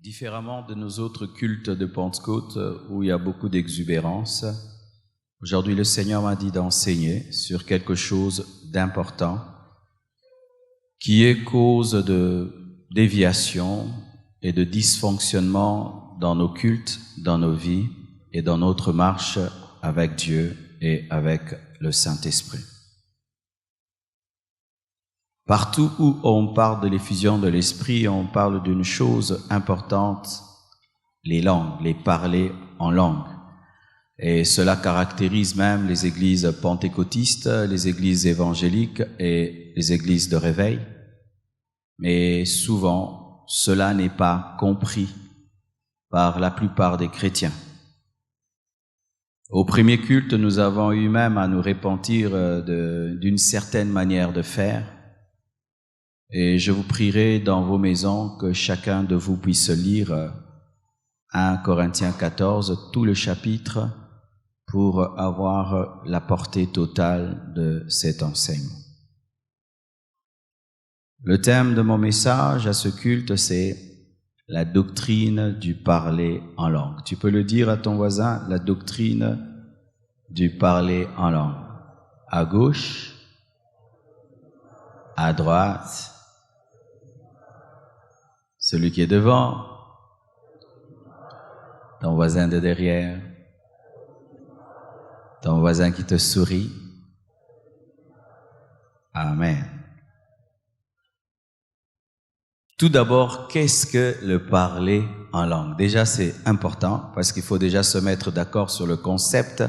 Différemment de nos autres cultes de Pentecôte où il y a beaucoup d'exubérance, aujourd'hui le Seigneur m'a dit d'enseigner sur quelque chose d'important qui est cause de déviation et de dysfonctionnement dans nos cultes, dans nos vies et dans notre marche avec Dieu et avec le Saint-Esprit. Partout où on parle de l'effusion de l'Esprit, on parle d'une chose importante, les langues, les parler en langue. Et cela caractérise même les églises pentecôtistes, les églises évangéliques et les églises de réveil. Mais souvent, cela n'est pas compris par la plupart des chrétiens. Au premier culte, nous avons eu même à nous repentir d'une certaine manière de faire. Et je vous prierai dans vos maisons que chacun de vous puisse lire 1 Corinthiens 14, tout le chapitre, pour avoir la portée totale de cet enseignement. Le thème de mon message à ce culte, c'est la doctrine du parler en langue. Tu peux le dire à ton voisin, la doctrine du parler en langue. À gauche, à droite, celui qui est devant, ton voisin de derrière, ton voisin qui te sourit. Amen. Tout d'abord, qu'est-ce que le parler en langue? Déjà, c'est important parce qu'il faut déjà se mettre d'accord sur le concept.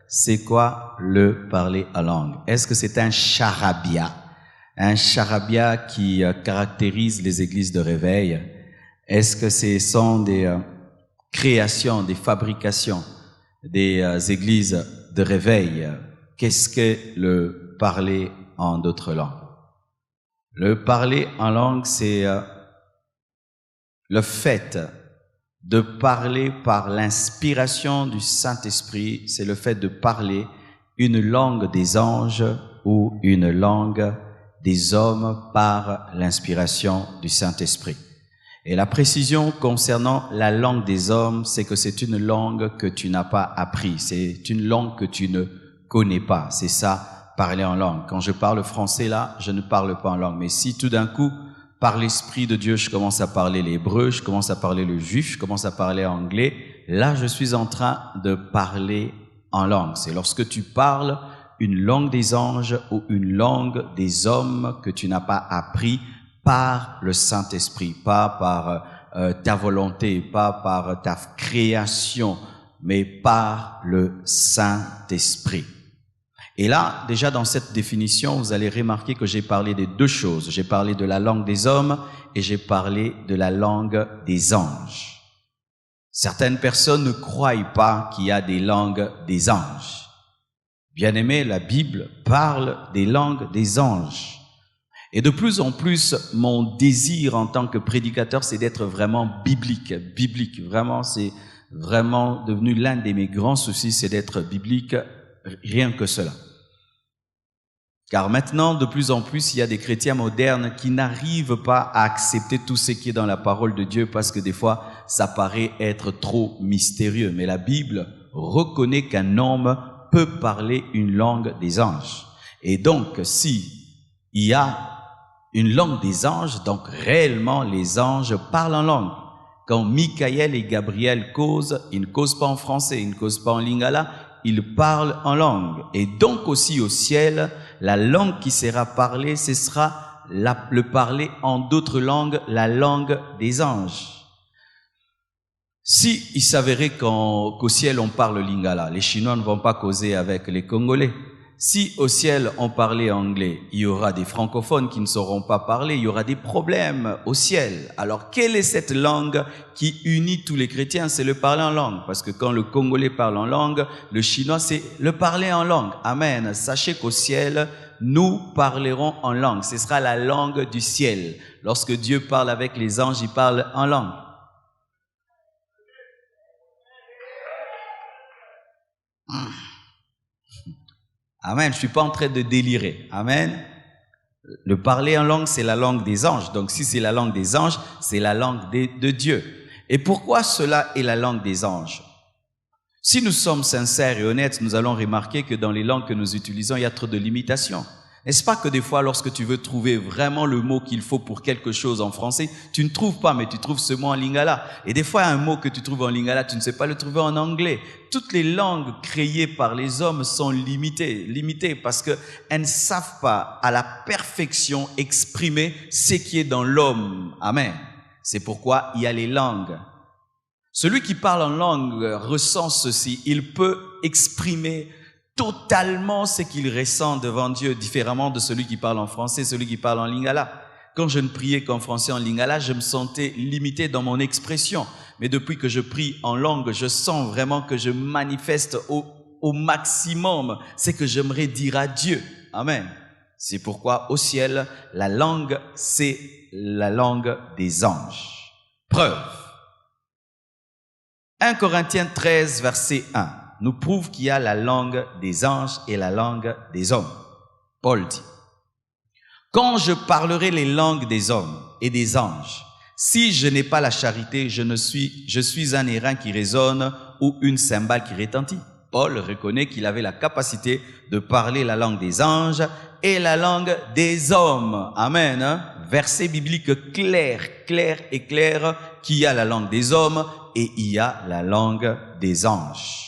C'est quoi le parler en langue? Est-ce que c'est un charabia? Un charabia qui caractérise les églises de réveil? Est-ce que ce sont des créations, des fabrications des églises de réveil? Qu'est-ce que le parler en d'autres langues? Le parler en langue, c'est le fait de parler par l'inspiration du Saint-Esprit, c'est le fait de parler une langue des anges ou une langue des hommes par l'inspiration du Saint-Esprit. Et la précision concernant la langue des hommes, c'est que c'est une langue que tu n'as pas appris, c'est une langue que tu ne connais pas, c'est ça, parler en langue. Quand je parle français là, je ne parle pas en langue, mais si tout d'un coup, par l'Esprit de Dieu, je commence à parler l'hébreu, je commence à parler le juif, je commence à parler anglais, là je suis en train de parler en langue. C'est lorsque tu parles une langue des anges ou une langue des hommes que tu n'as pas appris par le Saint-Esprit, pas par ta volonté, pas par ta création, mais par le Saint-Esprit. Et là, déjà dans cette définition, vous allez remarquer que j'ai parlé de deux choses. J'ai parlé de la langue des hommes et j'ai parlé de la langue des anges. Certaines personnes ne croient pas qu'il y a des langues des anges. Bien-aimé, la Bible parle des langues des anges. Et de plus en plus, mon désir en tant que prédicateur, c'est d'être vraiment biblique. Vraiment, c'est vraiment devenu l'un de mes grands soucis, c'est d'être biblique, rien que cela. Car maintenant, de plus en plus, il y a des chrétiens modernes qui n'arrivent pas à accepter tout ce qui est dans la parole de Dieu parce que des fois, ça paraît être trop mystérieux. Mais la Bible reconnaît qu'un homme peut parler une langue des anges. Et donc, si il y a une langue des anges, donc réellement les anges parlent en langue. Quand Michael et Gabriel causent, ils ne causent pas en français, ils ne causent pas en lingala, ils parlent en langue. Et donc aussi au ciel, la langue qui sera parlée, ce sera le parler en d'autres langues, la langue des anges. Si il s'avérait qu'au ciel on parle lingala, les Chinois ne vont pas causer avec les Congolais. Si au ciel on parlait anglais, il y aura des francophones qui ne sauront pas parler, il y aura des problèmes au ciel. Alors quelle est cette langue qui unit tous les chrétiens? C'est le parler en langue. Parce que quand le Congolais parle en langue, le Chinois c'est le parler en langue. Amen. Sachez qu'au ciel, nous parlerons en langue. Ce sera la langue du ciel. Lorsque Dieu parle avec les anges, il parle en langue. Amen, je suis pas en train de délirer. Amen. Le parler en langue, c'est la langue des anges. Donc si c'est la langue des anges, c'est la langue de Dieu. Et pourquoi cela est la langue des anges? Si nous sommes sincères et honnêtes, nous allons remarquer que dans les langues que nous utilisons, il y a trop de limitations. N'est-ce pas que des fois, lorsque tu veux trouver vraiment le mot qu'il faut pour quelque chose en français, tu ne trouves pas, mais tu trouves ce mot en lingala. Et des fois, un mot que tu trouves en lingala, tu ne sais pas le trouver en anglais. Toutes les langues créées par les hommes sont limitées parce qu'elles ne savent pas à la perfection exprimer ce qui est dans l'homme. Amen. C'est pourquoi il y a les langues. Celui qui parle en langue ressent ceci. Il peut exprimer totalement ce qu'il ressent devant Dieu, différemment de celui qui parle en français, celui qui parle en lingala. Quand je ne priais qu'en français, en lingala, je me sentais limité dans mon expression. Mais depuis que je prie en langue, je sens vraiment que je manifeste au maximum ce que j'aimerais dire à Dieu. Amen. C'est pourquoi au ciel, la langue, c'est la langue des anges. Preuve. 1 Corinthiens 13, verset 1. Nous prouve qu'il y a la langue des anges et la langue des hommes. Paul dit, « Quand je parlerai les langues des hommes et des anges, si je n'ai pas la charité, je suis un airain qui résonne ou une cymbale qui retentit. » Paul reconnaît qu'il avait la capacité de parler la langue des anges et la langue des hommes. Amen. Verset biblique clair et clair, qu'il y a la langue des hommes et il y a la langue des anges.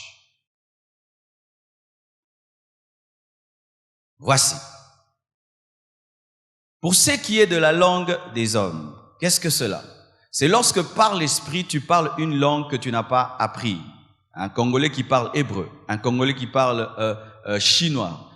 Voici. Pour ce qui est de la langue des hommes, qu'est-ce que cela? C'est lorsque par l'esprit tu parles une langue que tu n'as pas appris. Un Congolais qui parle hébreu, un Congolais qui parle chinois,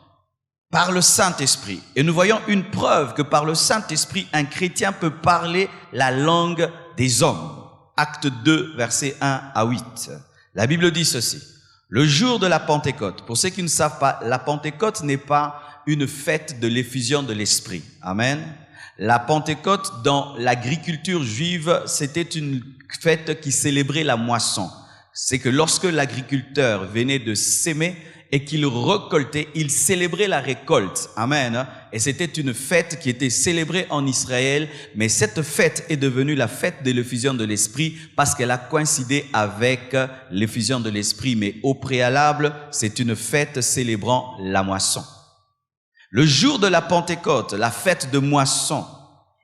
par le Saint-Esprit. Et nous voyons une preuve que par le Saint-Esprit, un chrétien peut parler la langue des hommes. Acte 2, versets 1 à 8. La Bible dit ceci. Le jour de la Pentecôte, pour ceux qui ne savent pas, la Pentecôte n'est pas une fête de l'effusion de l'Esprit. Amen. La Pentecôte, dans l'agriculture juive, c'était une fête qui célébrait la moisson. C'est que lorsque l'agriculteur venait de s'aimer et qu'il récoltait, il célébrait la récolte. Amen. Et c'était une fête qui était célébrée en Israël, mais cette fête est devenue la fête de l'effusion de l'Esprit parce qu'elle a coïncidé avec l'effusion de l'Esprit. Mais au préalable, c'est une fête célébrant la moisson. Le jour de la Pentecôte, la fête de moisson,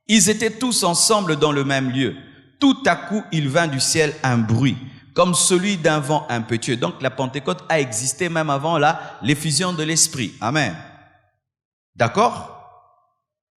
ils étaient tous ensemble dans le même lieu. Tout à coup, il vint du ciel un bruit, comme celui d'un vent impétueux. Donc la Pentecôte a existé même avant l'effusion de l'Esprit. Amen. D'accord?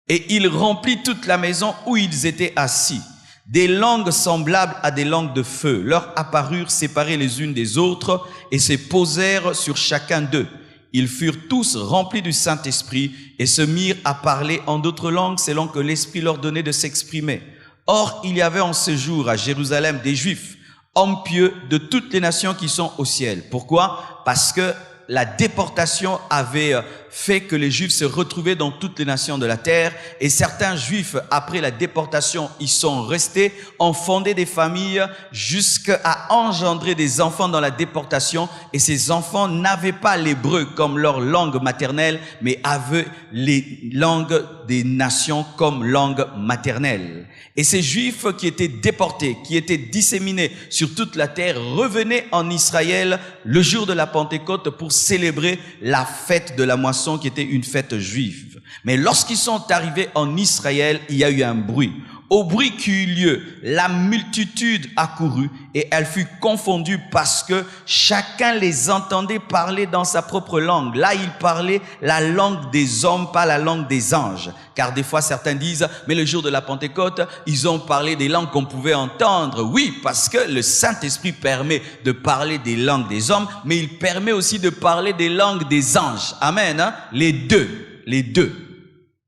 Et il remplit toute la maison où ils étaient assis. Des langues semblables à des langues de feu leur apparurent séparées les unes des autres et se posèrent sur chacun d'eux. Ils furent tous remplis du Saint-Esprit et se mirent à parler en d'autres langues selon que l'Esprit leur donnait de s'exprimer. Or, il y avait en ce jour à Jérusalem des Juifs, hommes pieux de toutes les nations qui sont au ciel. Pourquoi? Parce que la déportation avait fait que les Juifs se retrouvaient dans toutes les nations de la terre et certains Juifs, après la déportation, ils sont restés, ont fondé des familles jusqu'à engendrer des enfants dans la déportation et ces enfants n'avaient pas l'hébreu comme leur langue maternelle mais avaient les langues des nations comme langue maternelle. Et ces Juifs qui étaient déportés, qui étaient disséminés sur toute la terre, revenaient en Israël le jour de la Pentecôte pour célébrer la fête de la moisson qui était une fête juive. Mais lorsqu'ils sont arrivés en Israël, il y a eu un bruit. Au bruit qui eut lieu, la multitude accourut et elle fut confondue parce que chacun les entendait parler dans sa propre langue. Là, ils parlaient la langue des hommes, pas la langue des anges. Car des fois, certains disent, mais le jour de la Pentecôte, ils ont parlé des langues qu'on pouvait entendre. Oui, parce que le Saint-Esprit permet de parler des langues des hommes, mais il permet aussi de parler des langues des anges. Amen. Hein? Les deux.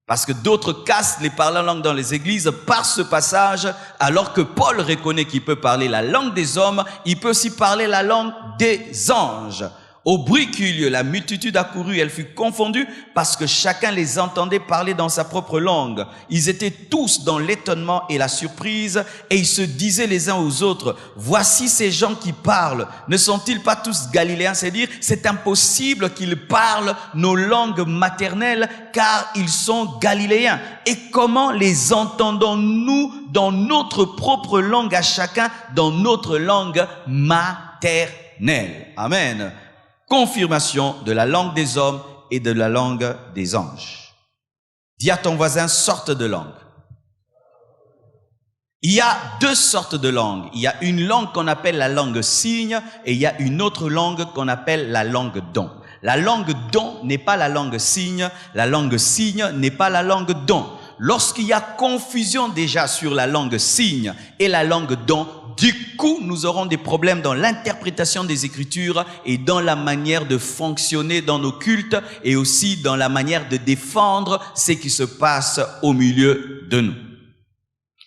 Parce que d'autres cassent les parlants langues dans les églises par ce passage, alors que Paul reconnaît qu'il peut parler la langue des hommes, il peut aussi parler la langue des anges. Au bruit qui eut lieu, la multitude accourut, elle fut confondue parce que chacun les entendait parler dans sa propre langue. Ils étaient tous dans l'étonnement et la surprise et ils se disaient les uns aux autres, voici ces gens qui parlent, ne sont-ils pas tous galiléens? C'est-à-dire, c'est impossible qu'ils parlent nos langues maternelles car ils sont galiléens. Et comment les entendons-nous dans notre propre langue à chacun, dans notre langue maternelle? Amen. Confirmation de la langue des hommes et de la langue des anges. Dis à ton voisin, sorte de langue. Il y a deux sortes de langues. Il y a une langue qu'on appelle la langue signe et il y a une autre langue qu'on appelle la langue don. La langue don n'est pas la langue signe n'est pas la langue don. Lorsqu'il y a confusion déjà sur la langue signe et la langue don, du coup, nous aurons des problèmes dans l'interprétation des Écritures et dans la manière de fonctionner dans nos cultes et aussi dans la manière de défendre ce qui se passe au milieu de nous.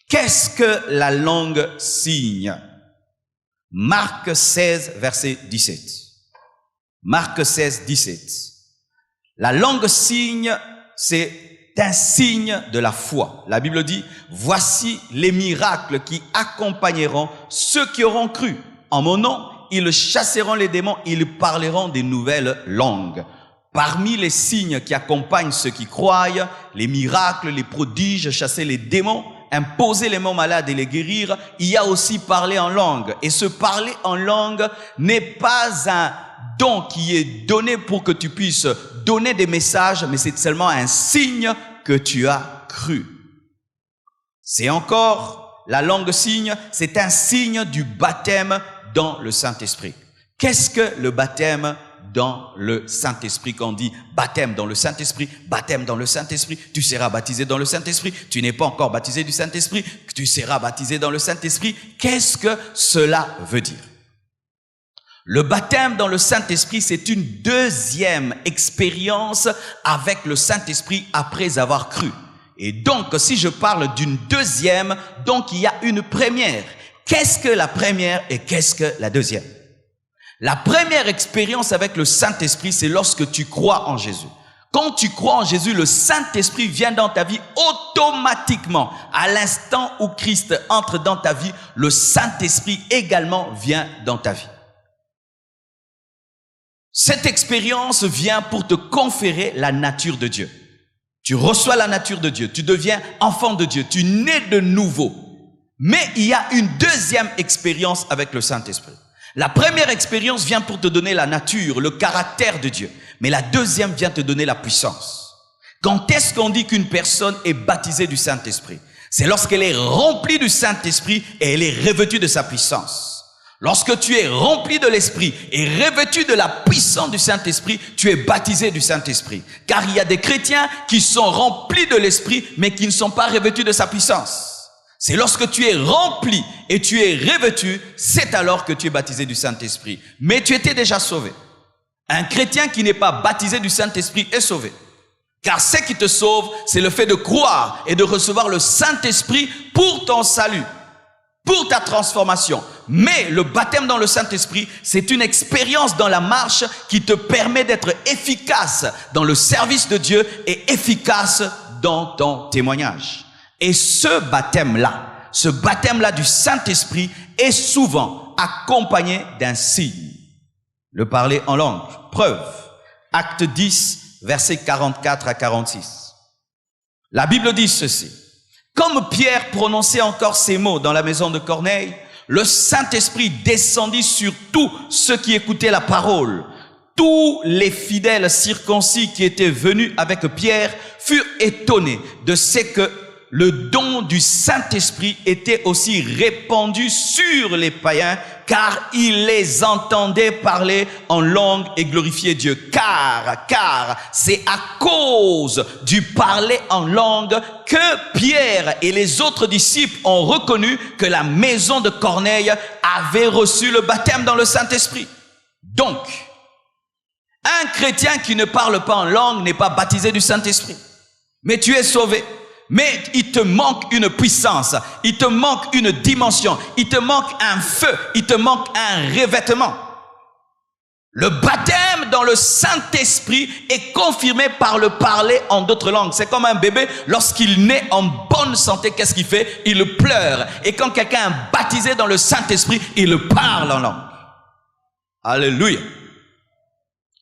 Qu'est-ce que la langue signe? Marc 16, verset 17. Marc 16, 17. La langue signe, c'est un signe de la foi. La Bible dit, voici les miracles qui accompagneront ceux qui auront cru. En mon nom, ils chasseront les démons, ils parleront des nouvelles langues. Parmi les signes qui accompagnent ceux qui croient, les miracles, les prodiges, chasser les démons, imposer les mots malades et les guérir, il y a aussi parler en langue. Et ce parler en langue n'est pas un don qui est donné pour que tu puisses donner des messages, mais c'est seulement un signe que tu as cru. C'est encore la langue signe, c'est un signe du baptême dans le Saint-Esprit. Qu'est-ce que le baptême dans le Saint-Esprit? Quand on dit baptême dans le Saint-Esprit, baptême dans le Saint-Esprit, tu seras baptisé dans le Saint-Esprit, tu n'es pas encore baptisé du Saint-Esprit, tu seras baptisé dans le Saint-Esprit. Qu'est-ce que cela veut dire? Le baptême dans le Saint-Esprit, c'est une deuxième expérience avec le Saint-Esprit après avoir cru. Et donc, si je parle d'une deuxième, donc il y a une première. Qu'est-ce que la première et qu'est-ce que la deuxième? La première expérience avec le Saint-Esprit, c'est lorsque tu crois en Jésus. Quand tu crois en Jésus, le Saint-Esprit vient dans ta vie automatiquement. À l'instant où Christ entre dans ta vie, le Saint-Esprit également vient dans ta vie. Cette expérience vient pour te conférer la nature de Dieu. Tu reçois la nature de Dieu, tu deviens enfant de Dieu, tu nais de nouveau. Mais il y a une deuxième expérience avec le Saint-Esprit. La première expérience vient pour te donner la nature, le caractère de Dieu. Mais la deuxième vient te donner la puissance. Quand est-ce qu'on dit qu'une personne est baptisée du Saint-Esprit? C'est lorsqu'elle est remplie du Saint-Esprit et elle est revêtue de sa puissance. Lorsque tu es rempli de l'Esprit et revêtu de la puissance du Saint-Esprit, tu es baptisé du Saint-Esprit. Car il y a des chrétiens qui sont remplis de l'Esprit, mais qui ne sont pas revêtus de sa puissance. C'est lorsque tu es rempli et tu es revêtu, c'est alors que tu es baptisé du Saint-Esprit. Mais tu étais déjà sauvé. Un chrétien qui n'est pas baptisé du Saint-Esprit est sauvé. Car ce qui te sauve, c'est le fait de croire et de recevoir le Saint-Esprit pour ton salut, pour ta transformation. Mais le baptême dans le Saint-Esprit, c'est une expérience dans la marche qui te permet d'être efficace dans le service de Dieu et efficace dans ton témoignage. Et ce baptême-là du Saint-Esprit est souvent accompagné d'un signe. Le parler en langue. Preuve. Acte 10, versets 44 à 46. La Bible dit ceci. Comme Pierre prononçait encore ces mots dans la maison de Corneille, le Saint-Esprit descendit sur tous ceux qui écoutaient la parole. Tous les fidèles circoncis qui étaient venus avec Pierre furent étonnés de ce que le don du Saint-Esprit était aussi répandu sur les païens, car ils les entendaient parler en langue et glorifier Dieu. Car c'est à cause du parler en langue que Pierre et les autres disciples ont reconnu que la maison de Corneille avait reçu le baptême dans le Saint-Esprit. Donc, un chrétien qui ne parle pas en langue n'est pas baptisé du Saint-Esprit. Mais tu es sauvé. Mais il te manque une puissance, il te manque une dimension, il te manque un feu, il te manque un revêtement. Le baptême dans le Saint-Esprit est confirmé par le parler en d'autres langues. C'est comme un bébé, lorsqu'il naît en bonne santé, qu'est-ce qu'il fait? Il pleure. Et quand quelqu'un est baptisé dans le Saint-Esprit, il parle en langue. Alléluia.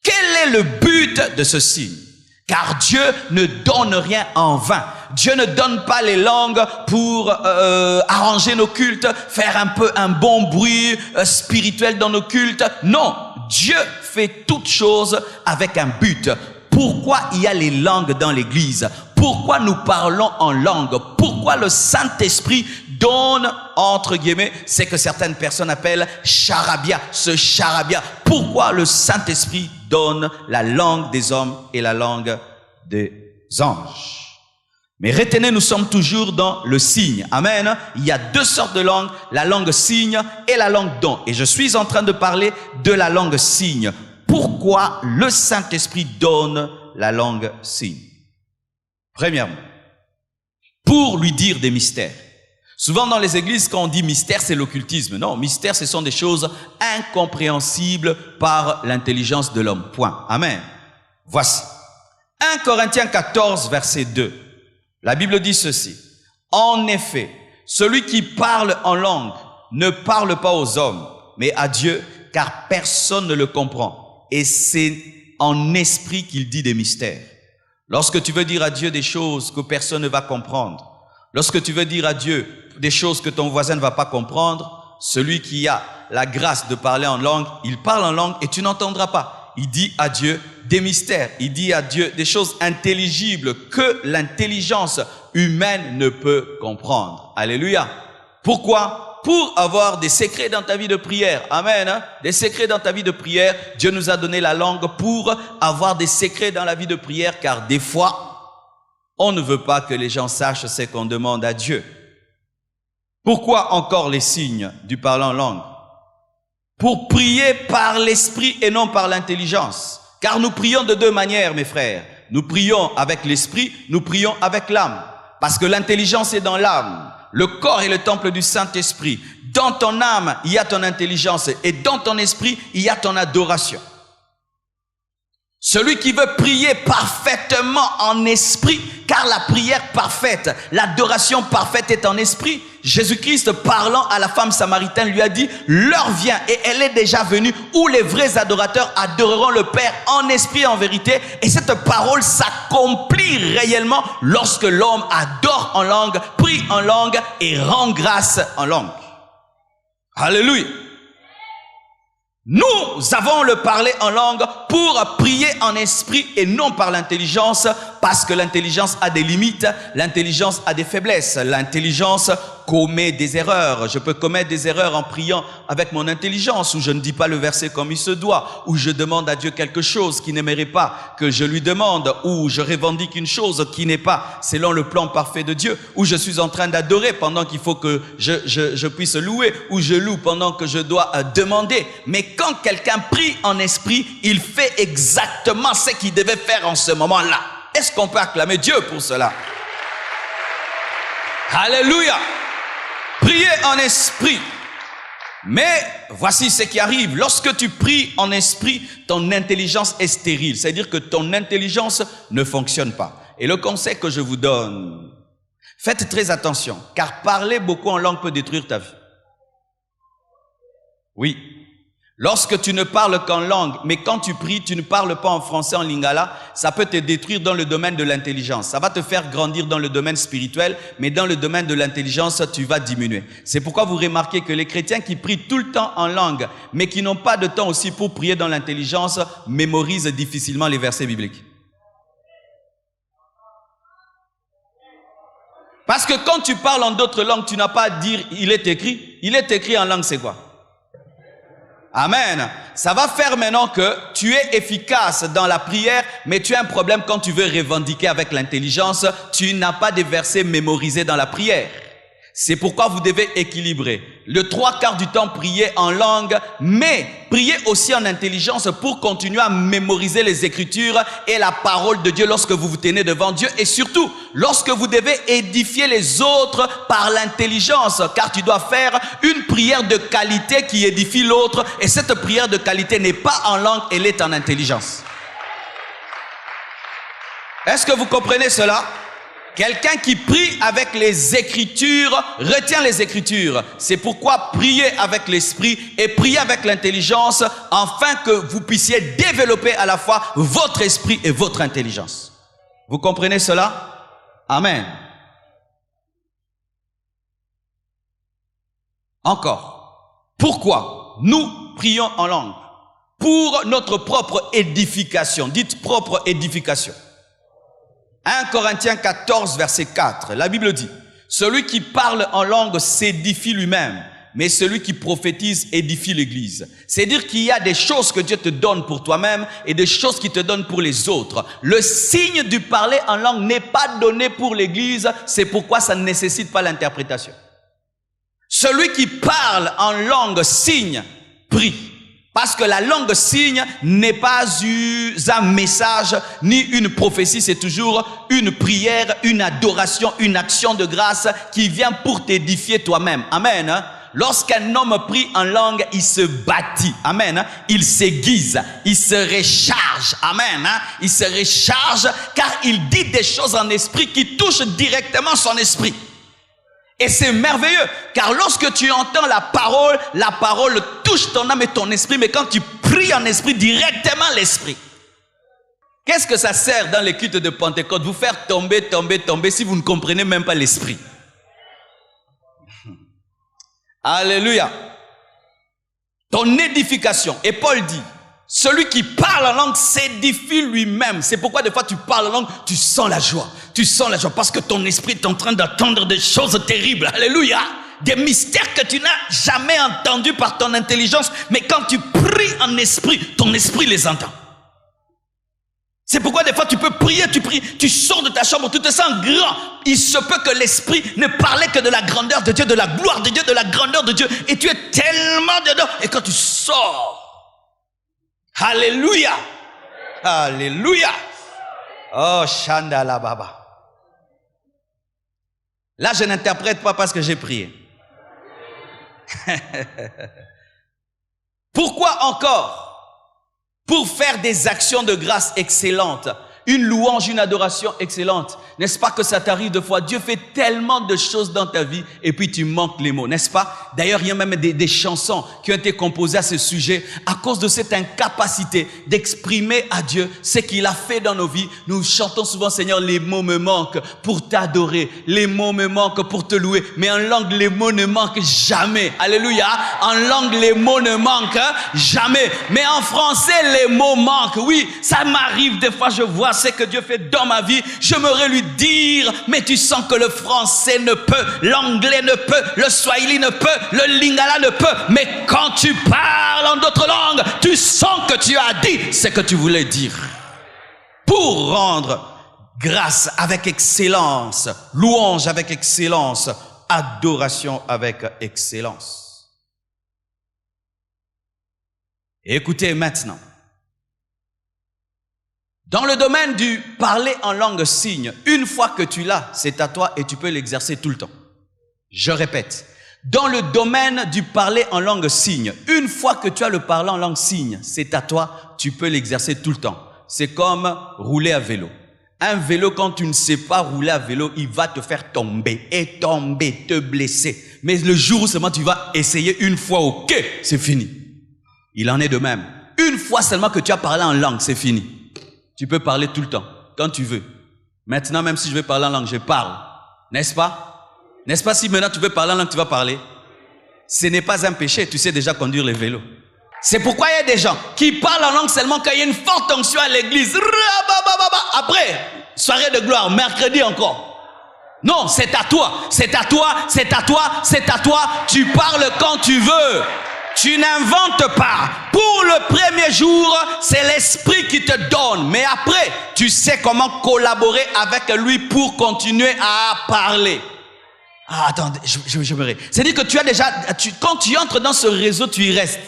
Quel est le but de ce signe? Car Dieu ne donne rien en vain. Dieu ne donne pas les langues pour arranger nos cultes, faire un peu un bon bruit spirituel dans nos cultes. Non, Dieu fait toutes choses avec un but. Pourquoi il y a les langues dans l'église? Pourquoi nous parlons en langue? Pourquoi le Saint-Esprit donne, entre guillemets, c'est que certaines personnes appellent charabia, ce charabia. Pourquoi le Saint-Esprit donne la langue des hommes et la langue des anges? Mais retenez, nous sommes toujours dans le signe. Amen. Il y a deux sortes de langues, la langue signe et la langue don. Et je suis en train de parler de la langue signe. Pourquoi le Saint-Esprit donne la langue signe? Premièrement, pour lui dire des mystères. Souvent dans les églises, quand on dit mystère, c'est l'occultisme. Non, mystère, ce sont des choses incompréhensibles par l'intelligence de l'homme. Point. Amen. Voici. 1 Corinthiens 14, verset 2. La Bible dit ceci. En effet, celui qui parle en langue ne parle pas aux hommes, mais à Dieu, car personne ne le comprend. Et c'est en esprit qu'il dit des mystères. Lorsque tu veux dire à Dieu des choses que personne ne va comprendre, lorsque tu veux dire à Dieu des choses que ton voisin ne va pas comprendre, celui qui a la grâce de parler en langue, il parle en langue et tu n'entendras pas. Il dit à Dieu des mystères, il dit à Dieu des choses intelligibles que l'intelligence humaine ne peut comprendre. Alléluia. Pourquoi? Pour avoir des secrets dans ta vie de prière. Amen. Hein? Des secrets dans ta vie de prière. Dieu nous a donné la langue pour avoir des secrets dans la vie de prière, car des fois, on ne veut pas que les gens sachent ce qu'on demande à Dieu. Pourquoi encore les signes du parlant en langue? Pour prier par l'esprit et non par l'intelligence. Car nous prions de deux manières, mes frères. Nous prions avec l'esprit, nous prions avec l'âme. Parce que l'intelligence est dans l'âme. Le corps est le temple du Saint-Esprit. Dans ton âme, il y a ton intelligence. Et dans ton esprit, il y a ton adoration. Celui qui veut prier parfaitement en esprit, car la prière parfaite, l'adoration parfaite est en esprit. Jésus-Christ, parlant à la femme samaritaine, lui a dit, l'heure vient et elle est déjà venue où les vrais adorateurs adoreront le Père en esprit et en vérité. Et cette parole s'accomplit réellement lorsque l'homme adore en langue, prie en langue et rend grâce en langue. Alléluia. Nous avons le parler en langue pour prier en esprit et non par l'intelligence, parce que l'intelligence a des limites, l'intelligence a des faiblesses, l'intelligence commet des erreurs. Je peux commettre des erreurs en priant avec mon intelligence, où je ne dis pas le verset comme il se doit, où je demande à Dieu quelque chose qui n'aimerait pas que je lui demande, où je revendique une chose qui n'est pas selon le plan parfait de Dieu, où je suis en train d'adorer pendant qu'il faut que je puisse louer, où je loue pendant que je dois demander. Mais quand quelqu'un prie en esprit, il fait exactement ce qu'il devait faire en ce moment-là. Est-ce qu'on peut acclamer Dieu pour cela? Alléluia! Priez en esprit. Mais voici ce qui arrive. Lorsque tu pries en esprit, ton intelligence est stérile. C'est-à-dire que ton intelligence ne fonctionne pas. Et le conseil que je vous donne, faites très attention, car parler beaucoup en langue peut détruire ta vie. Oui. Lorsque tu ne parles qu'en langue, mais quand tu pries, tu ne parles pas en français, en lingala, ça peut te détruire dans le domaine de l'intelligence. Ça va te faire grandir dans le domaine spirituel, mais dans le domaine de l'intelligence, tu vas diminuer. C'est pourquoi vous remarquez que les chrétiens qui prient tout le temps en langue, mais qui n'ont pas de temps aussi pour prier dans l'intelligence, mémorisent difficilement les versets bibliques. Parce que quand tu parles en d'autres langues, tu n'as pas à dire « il est écrit ». Il est écrit en langue, c'est quoi? Amen. Ça va faire maintenant que tu es efficace dans la prière, mais tu as un problème quand tu veux revendiquer avec l'intelligence. Tu n'as pas de versets mémorisés dans la prière. C'est pourquoi vous devez équilibrer. Le 3/4 du temps, priez en langue, mais priez aussi en intelligence pour continuer à mémoriser les Écritures et la parole de Dieu lorsque vous vous tenez devant Dieu et surtout lorsque vous devez édifier les autres par l'intelligence, car tu dois faire une prière de qualité qui édifie l'autre et cette prière de qualité n'est pas en langue, elle est en intelligence. Est-ce que vous comprenez cela? Quelqu'un qui prie avec les Écritures retient les Écritures. C'est pourquoi priez avec l'esprit et priez avec l'intelligence afin que vous puissiez développer à la fois votre esprit et votre intelligence. Vous comprenez cela? Amen. Encore. Pourquoi nous prions en langue? Pour notre propre édification. Dites propre édification. 1 Corinthiens 14, verset 4, la Bible dit, « Celui qui parle en langue s'édifie lui-même, mais celui qui prophétise édifie l'Église. » C'est-à-dire qu'il y a des choses que Dieu te donne pour toi-même et des choses qu'il te donne pour les autres. Le signe du parler en langue n'est pas donné pour l'Église, c'est pourquoi ça ne nécessite pas l'interprétation. Celui qui parle en langue signe, prie. Parce que la langue signe n'est pas un message ni une prophétie, c'est toujours une prière, une adoration, une action de grâce qui vient pour t'édifier toi-même. Amen. Lorsqu'un homme prie en langue, il se bâtit. Amen. Il s'aiguise, il se recharge. Amen. Il se recharge car il dit des choses en esprit qui touchent directement son esprit. Et c'est merveilleux, car lorsque tu entends la parole touche ton âme et ton esprit, mais quand tu pries en esprit, directement l'esprit. Qu'est-ce que ça sert dans les cultes de Pentecôte? Vous faire tomber si vous ne comprenez même pas l'esprit. Alléluia. Ton édification. Et Paul dit, celui qui parle en langue s'édifie lui-même. C'est pourquoi des fois tu parles en langue, tu sens la joie. Tu sens la joie parce que ton esprit est en train d'entendre des choses terribles. Alléluia. Des mystères que tu n'as jamais entendus par ton intelligence. Mais quand tu pries en esprit, ton esprit les entend. C'est pourquoi des fois tu peux prier, tu pries, tu sors de ta chambre, tu te sens grand. Il se peut que l'esprit ne parlait que de la grandeur de Dieu, de la gloire de Dieu, de la grandeur de Dieu. Et tu es tellement dedans. Et quand tu sors, alléluia, alléluia. Oh, Shandala Baba. Là, je n'interprète pas parce que j'ai prié. Pourquoi encore? Pour faire des actions de grâce excellentes, une louange, une adoration excellente. N'est-ce pas que ça t'arrive de fois? Dieu fait tellement de choses dans ta vie et puis tu manques les mots, n'est-ce pas? D'ailleurs, il y a même des chansons qui ont été composées à ce sujet à cause de cette incapacité d'exprimer à Dieu ce qu'il a fait dans nos vies. Nous chantons souvent, Seigneur, les mots me manquent pour t'adorer. Les mots me manquent pour te louer. Mais en langue, les mots ne manquent jamais. Alléluia. En langue, les mots ne manquent jamais. Mais en français, les mots manquent. Oui, ça m'arrive des fois, je vois ce que Dieu fait dans ma vie. J'aimerais lui dire, mais tu sens que le français ne peut, l'anglais ne peut, le swahili ne peut, le lingala ne peut. Mais quand tu parles en d'autres langues, tu sens que tu as dit ce que tu voulais dire. Pour rendre grâce avec excellence, louange avec excellence, adoration avec excellence. Écoutez maintenant. Dans le domaine du parler en langue signe, une fois que tu l'as, c'est à toi et tu peux l'exercer tout le temps. Je répète, dans le domaine du parler en langue signe, une fois que tu as le parler en langue signe, c'est à toi, tu peux l'exercer tout le temps. C'est comme rouler à vélo. Un vélo, quand tu ne sais pas rouler à vélo, il va te faire tomber, te blesser. Mais le jour où seulement tu vas essayer une fois, ok, c'est fini. Il en est de même. Une fois seulement que tu as parlé en langue, c'est fini. Tu peux parler tout le temps, quand tu veux. Maintenant, même si je veux parler en langue, je parle. N'est-ce pas? N'est-ce pas si maintenant tu veux parler en langue, tu vas parler? Ce n'est pas un péché, tu sais déjà conduire les vélos. C'est pourquoi il y a des gens qui parlent en langue seulement quand il y a une forte onction à l'église. Après, soirée de gloire, mercredi encore. Non, c'est à toi, c'est à toi, c'est à toi, c'est à toi. Tu parles quand tu veux. Tu n'inventes pas. Pour le premier jour, c'est l'esprit qui te donne. Mais après, tu sais comment collaborer avec lui pour continuer à parler. Ah, attendez, je me ré. C'est-à-dire que tu as déjà, quand tu entres dans ce réseau, tu y restes.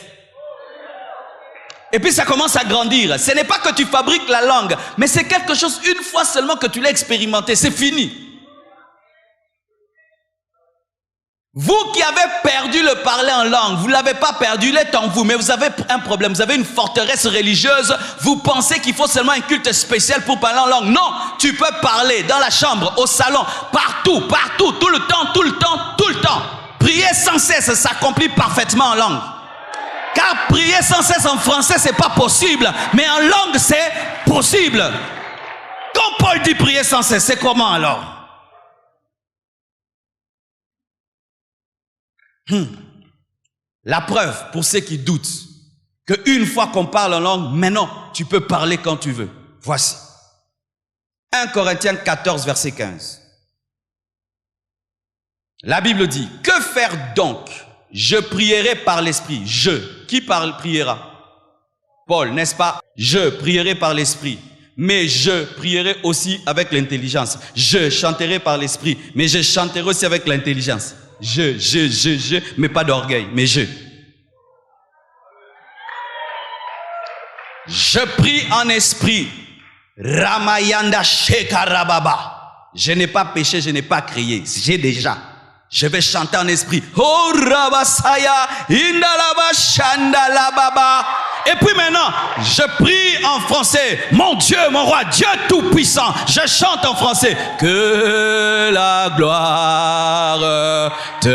Et puis ça commence à grandir. Ce n'est pas que tu fabriques la langue, mais c'est quelque chose, une fois seulement que tu l'as expérimenté, c'est fini. Vous qui avez perdu le parler en langue, vous ne l'avez pas perdu, il est en vous, mais vous avez un problème, vous avez une forteresse religieuse, vous pensez qu'il faut seulement un culte spécial pour parler en langue. Non, tu peux parler dans la chambre, au salon, partout, partout, tout le temps, tout le temps, tout le temps. Prier sans cesse s'accomplit parfaitement en langue. Car prier sans cesse en français, c'est pas possible, mais en langue, c'est possible. Quand Paul dit prier sans cesse, c'est comment alors? La preuve pour ceux qui doutent qu'une fois qu'on parle en langue, maintenant tu peux parler quand tu veux. Voici 1 Corinthiens 14 verset 15. La Bible dit: que faire donc? Je prierai par l'esprit. Qui priera? Paul, n'est-ce pas? Je prierai par l'esprit, mais je prierai aussi avec l'intelligence. Je chanterai par l'esprit, mais je chanterai aussi avec l'intelligence. Mais pas d'orgueil, mais je prie en esprit. Ramayanda Shekarababa. Je n'ai pas péché, je n'ai pas crié, j'ai déjà. Je vais chanter en esprit. Oh Rabasaya, Indalaba Shandalababa. Et puis maintenant, je prie en français. Mon Dieu, mon roi, Dieu tout-puissant. Je chante en français. Que la gloire te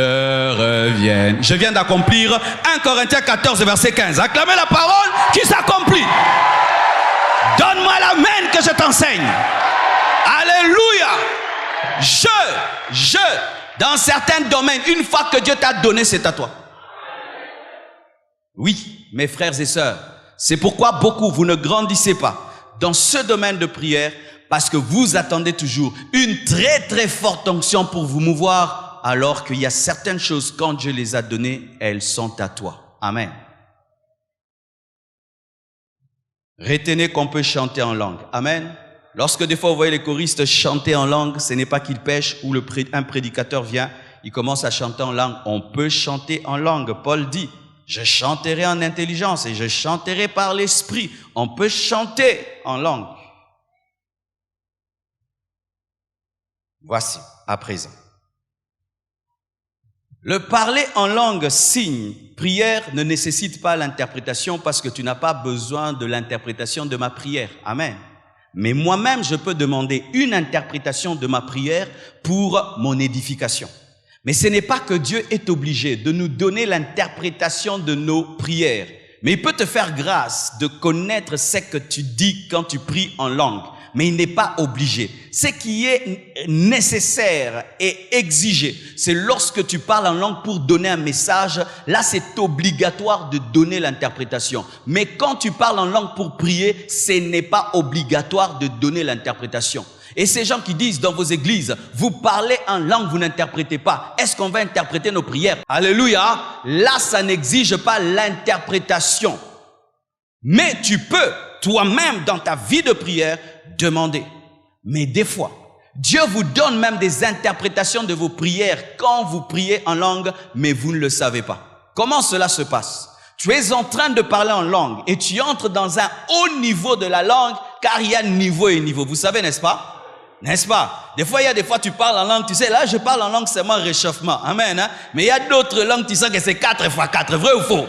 revienne. Je viens d'accomplir 1 Corinthiens 14, verset 15. Acclamez la parole qui s'accomplit. Donne-moi la main que je t'enseigne. Alléluia. Dans certains domaines, une fois que Dieu t'a donné, c'est à toi. Oui, mes frères et sœurs, c'est pourquoi beaucoup, vous ne grandissez pas dans ce domaine de prière, parce que vous attendez toujours une très très forte onction pour vous mouvoir, alors qu'il y a certaines choses, quand Dieu les a données, elles sont à toi. Amen. Retenez qu'on peut chanter en langue. Amen. Lorsque des fois vous voyez les choristes chanter en langue, ce n'est pas qu'ils pêchent ou un prédicateur vient, il commence à chanter en langue. On peut chanter en langue. Paul dit: je chanterai en intelligence et je chanterai par l'esprit. On peut chanter en langue. Voici, à présent. Le parler en langue, signe, prière ne nécessite pas l'interprétation parce que tu n'as pas besoin de l'interprétation de ma prière. Amen. Mais moi-même, je peux demander une interprétation de ma prière pour mon édification. Mais ce n'est pas que Dieu est obligé de nous donner l'interprétation de nos prières. Mais il peut te faire grâce de connaître ce que tu dis quand tu pries en langue. Mais il n'est pas obligé. Ce qui est nécessaire et exigé, c'est lorsque tu parles en langue pour donner un message, là c'est obligatoire de donner l'interprétation. Mais quand tu parles en langue pour prier, ce n'est pas obligatoire de donner l'interprétation. Et ces gens qui disent dans vos églises, vous parlez en langue, vous n'interprétez pas. Est-ce qu'on va interpréter nos prières? Alléluia. Là, ça n'exige pas l'interprétation. Mais tu peux, toi-même, dans ta vie de prière, demander. Mais des fois, Dieu vous donne même des interprétations de vos prières quand vous priez en langue, mais vous ne le savez pas. Comment cela se passe? Tu es en train de parler en langue et tu entres dans un haut niveau de la langue, car il y a niveau et niveau. Vous savez, n'est-ce pas? N'est-ce pas? Des fois, tu parles en langue, tu sais, là, je parle en langue, c'est mon réchauffement. Amen. Hein? Mais il y a d'autres langues, tu sens que c'est 4 fois 4. Vrai ou faux?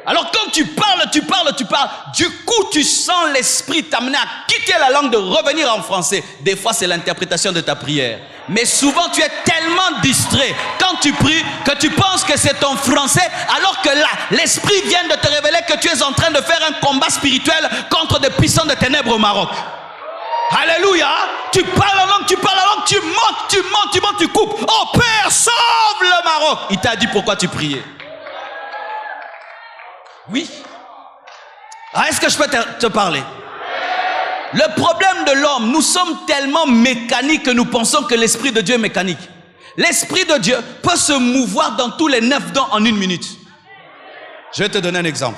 Alors quand tu parles, du coup tu sens l'esprit t'amener à quitter la langue, de revenir en français. Des fois c'est l'interprétation de ta prière. Mais souvent tu es tellement distrait quand tu pries que tu penses que c'est ton français, alors que là, l'esprit vient de te révéler que tu es en train de faire un combat spirituel contre des puissants de ténèbres au Maroc. Alléluia. Tu parles en langue, tu montes, tu coupes. Oh Père, sauve le Maroc. Il t'a dit pourquoi tu priais. Oui. Ah, est-ce que je peux te parler? Le problème de l'homme, nous sommes tellement mécaniques que nous pensons que l'Esprit de Dieu est mécanique. L'Esprit de Dieu peut se mouvoir dans tous les 9 dons en 1 minute. Je vais te donner un exemple.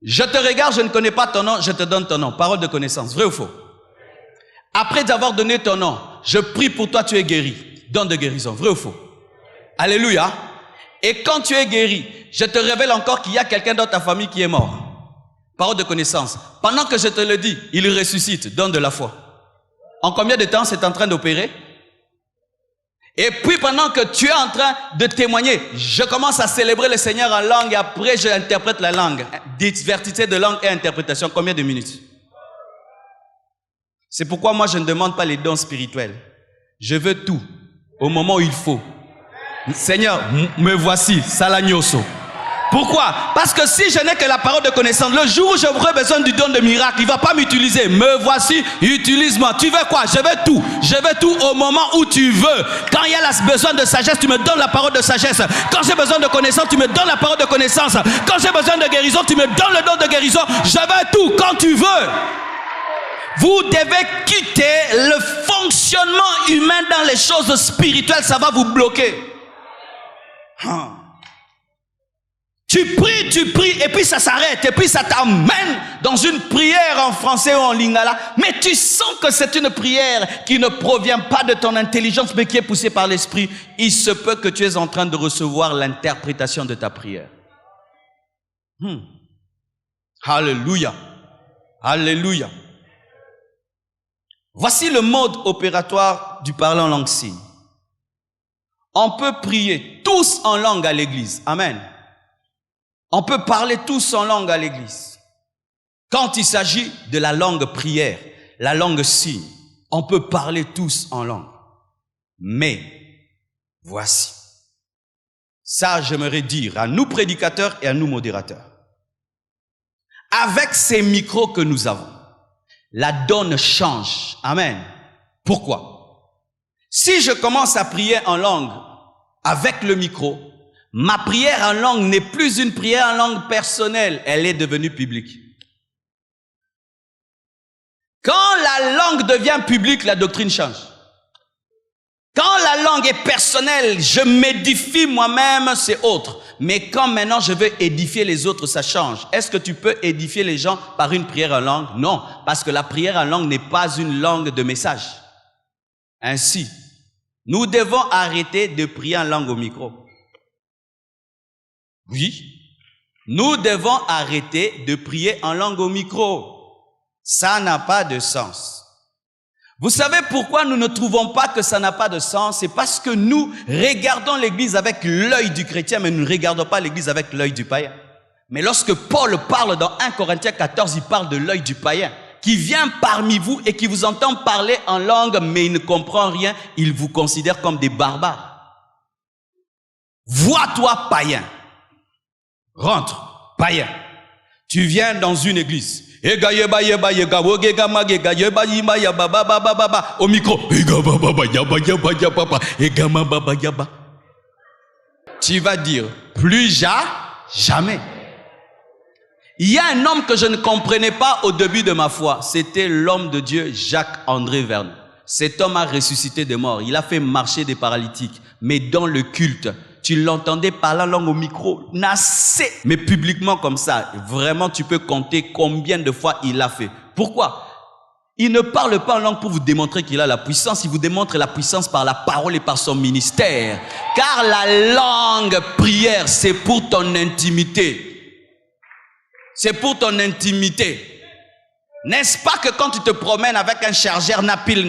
Je te regarde, je ne connais pas ton nom, je te donne ton nom. Parole de connaissance, vrai ou faux? Après avoir donné ton nom, je prie pour toi, tu es guéri. Don de guérison, vrai ou faux? Alléluia. Et quand tu es guéri, je te révèle encore qu'il y a quelqu'un dans ta famille qui est mort. Parole de connaissance. Pendant que je te le dis, il ressuscite, donne de la foi. En combien de temps c'est en train d'opérer? Et puis pendant que tu es en train de témoigner, je commence à célébrer le Seigneur en langue et après je interprète la langue. Diversité de langue et interprétation, combien de minutes? C'est pourquoi moi je ne demande pas les dons spirituels. Je veux tout au moment où il faut. Seigneur, me voici, Salagnoso. Pourquoi? Parce que si je n'ai que la parole de connaissance, le jour où j'aurai besoin du don de miracle, il ne va pas m'utiliser. Me voici, utilise-moi. Tu veux quoi? Je veux tout. Je veux tout au moment où tu veux. Quand il y a besoin de sagesse, tu me donnes la parole de sagesse. Quand j'ai besoin de connaissance, tu me donnes la parole de connaissance. Quand j'ai besoin de guérison, tu me donnes le don de guérison. Je veux tout quand tu veux. Vous devez quitter le fonctionnement humain dans les choses spirituelles. Ça va vous bloquer. Tu pries, et puis ça s'arrête, et puis ça t'amène dans une prière en français ou en lingala, mais tu sens que c'est une prière qui ne provient pas de ton intelligence, mais qui est poussée par l'esprit. Il se peut que tu es en train de recevoir l'interprétation de ta prière. Alléluia. Alléluia. Voici le mode opératoire du parler en langue signe. On peut prier tous en langue à l'église. Amen. On peut parler tous en langue à l'église. Quand il s'agit de la langue prière, la langue signe, on peut parler tous en langue. Mais, voici. Ça, j'aimerais dire à nous prédicateurs et à nous modérateurs. Avec ces micros que nous avons, la donne change. Amen. Pourquoi? Si je commence à prier en langue avec le micro, ma prière en langue n'est plus une prière en langue personnelle, elle est devenue publique. Quand la langue devient publique, la doctrine change. Quand la langue est personnelle, je m'édifie moi-même, c'est autre. Mais quand maintenant je veux édifier les autres, ça change. Est-ce que tu peux édifier les gens par une prière en langue? Non, parce que la prière en langue n'est pas une langue de message. Ainsi, nous devons arrêter de prier en langue au micro. Oui, nous devons arrêter de prier en langue au micro. Ça n'a pas de sens. Vous savez pourquoi nous ne trouvons pas que ça n'a pas de sens? C'est parce que nous regardons l'église avec l'œil du chrétien, mais nous ne regardons pas l'église avec l'œil du païen. Mais lorsque Paul parle dans 1 Corinthiens 14, il parle de l'œil du païen, qui vient parmi vous et qui vous entend parler en langue, mais il ne comprend rien, il vous considère comme des barbares. Vois-toi païen. Rentre, païen. Tu viens dans une église. Au micro. Tu vas dire, plus jamais. Il y a un homme que je ne comprenais pas au début de ma foi. C'était l'homme de Dieu, Jacques-André Vernet. Cet homme a ressuscité des morts. Il a fait marcher des paralytiques. Mais dans le culte, tu l'entendais parler en langue au micro, nassé, mais publiquement comme ça. Vraiment, tu peux compter combien de fois il l'a fait. Pourquoi? Il ne parle pas en langue pour vous démontrer qu'il a la puissance. Il vous démontre la puissance par la parole et par son ministère. Car la langue prière, c'est pour ton intimité. C'est pour ton intimité. N'est-ce pas que quand tu te promènes avec un chargeur napil,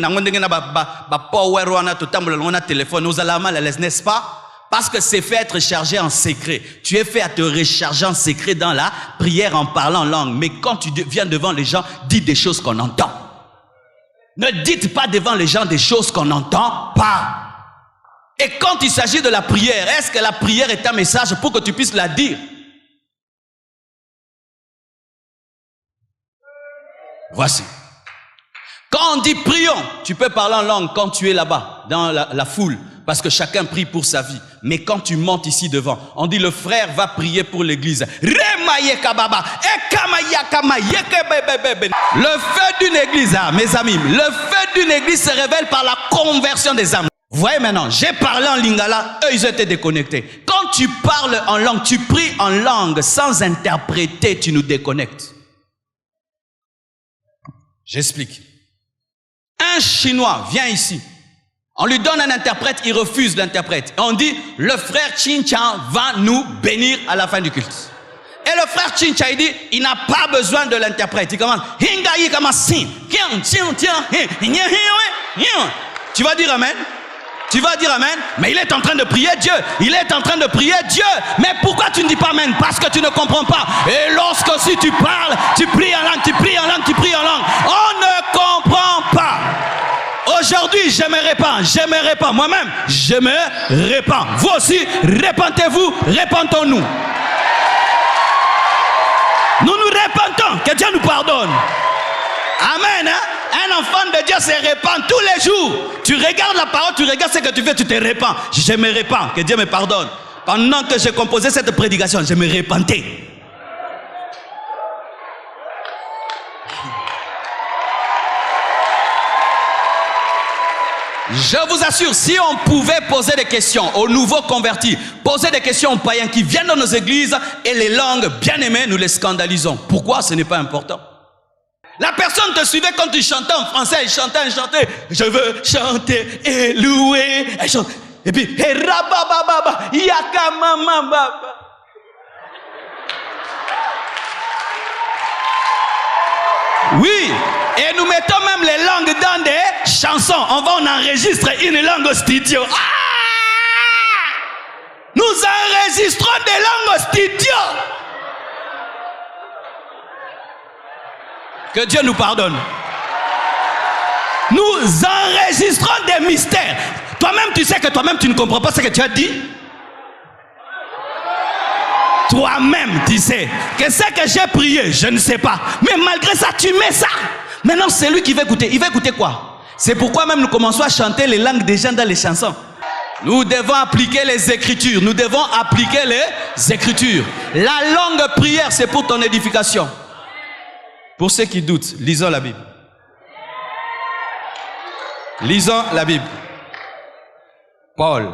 n'est-ce pas? Parce que c'est fait être chargé en secret. Tu es fait à te recharger en secret dans la prière en parlant en langue. Mais quand tu viens devant les gens, dis des choses qu'on entend. Ne dites pas devant les gens des choses qu'on n'entend pas. Et quand il s'agit de la prière, est-ce que la prière est un message pour que tu puisses la dire? Voici. Quand on dit prions, tu peux parler en langue quand tu es là-bas, dans la foule. Parce que chacun prie pour sa vie. Mais quand tu montes ici devant, on dit le frère va prier pour l'église. Le feu d'une église, mes amis, le feu d'une église se révèle par la conversion des âmes. Vous voyez maintenant, j'ai parlé en lingala, eux ils étaient déconnectés. Quand tu parles en langue, tu pries en langue sans interpréter, tu nous déconnectes. J'explique. un Chinois vient ici, on lui donne un interprète, il refuse l'interprète. On dit, le frère Chin-Chan va nous bénir à la fin du culte. Et le frère Chin-Chan, il dit, il n'a pas besoin de l'interprète. Il commence, tu vas dire amen? Tu vas dire amen? Mais il est en train de prier Dieu. Il est en train de prier Dieu. Mais pourquoi tu ne dis pas amen? Parce que tu ne comprends pas. Et lorsque si tu parles, tu pries en langue, tu pries en langue, tu pries en langue. On ne comprend pas. Aujourd'hui, je me répands. Moi-même, je me répands. Vous aussi, répentez-vous, répentons-nous. Nous nous répentons. Que Dieu nous pardonne. Amen. Hein? Un enfant de Dieu se répand tous les jours. Tu regardes la parole, tu regardes ce que tu fais, tu te répands. Je me répands, que Dieu me pardonne. Pendant que j'ai composé cette prédication, je me repentais. Je vous assure, si on pouvait poser des questions aux nouveaux convertis, poser des questions aux païens qui viennent dans nos églises et les langues bien aimées, nous les scandalisons. Pourquoi? Ce n'est pas important. La personne te suivait quand tu chantais en français, elle chantait. Je veux chanter et louer. Elle chante. Et puis, rabababa, yakamamamba. Oui, et nous mettons même les langues dans des chansons. On enregistre une langue au studio. Nous enregistrons des langues au studio. Que Dieu nous pardonne. Nous enregistrons des mystères. Toi-même, tu sais que toi-même, tu ne comprends pas ce que tu as dit. Toi-même, tu sais que ce que j'ai prié, je ne sais pas. Mais malgré ça, tu mets ça. Maintenant, c'est lui qui va écouter. Il va écouter quoi? C'est pourquoi même nous commençons à chanter les langues des gens dans les chansons. Nous devons appliquer les Écritures. Nous devons appliquer les Écritures. La longue prière, c'est pour ton édification. Pour ceux qui doutent, lisons la Bible. Lisons la Bible. Paul.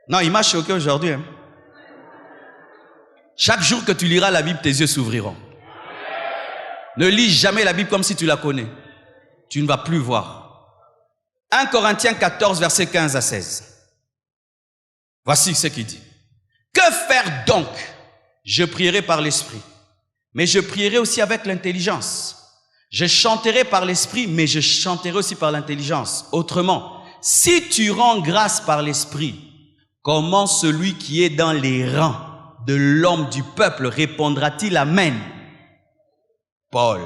Non, il m'a choqué aujourd'hui. Hein. Chaque jour que tu liras la Bible, tes yeux s'ouvriront. Ne lis jamais la Bible comme si tu la connais. Tu ne vas plus voir. 1 Corinthiens 14, versets 15 à 16. Voici ce qu'il dit. Que faire donc? Je prierai par l'Esprit. Mais je prierai aussi avec l'intelligence. Je chanterai par l'Esprit, mais je chanterai aussi par l'intelligence. Autrement, si tu rends grâce par l'Esprit, comment celui qui est dans les rangs de l'homme du peuple répondra-t-il Amen? Paul.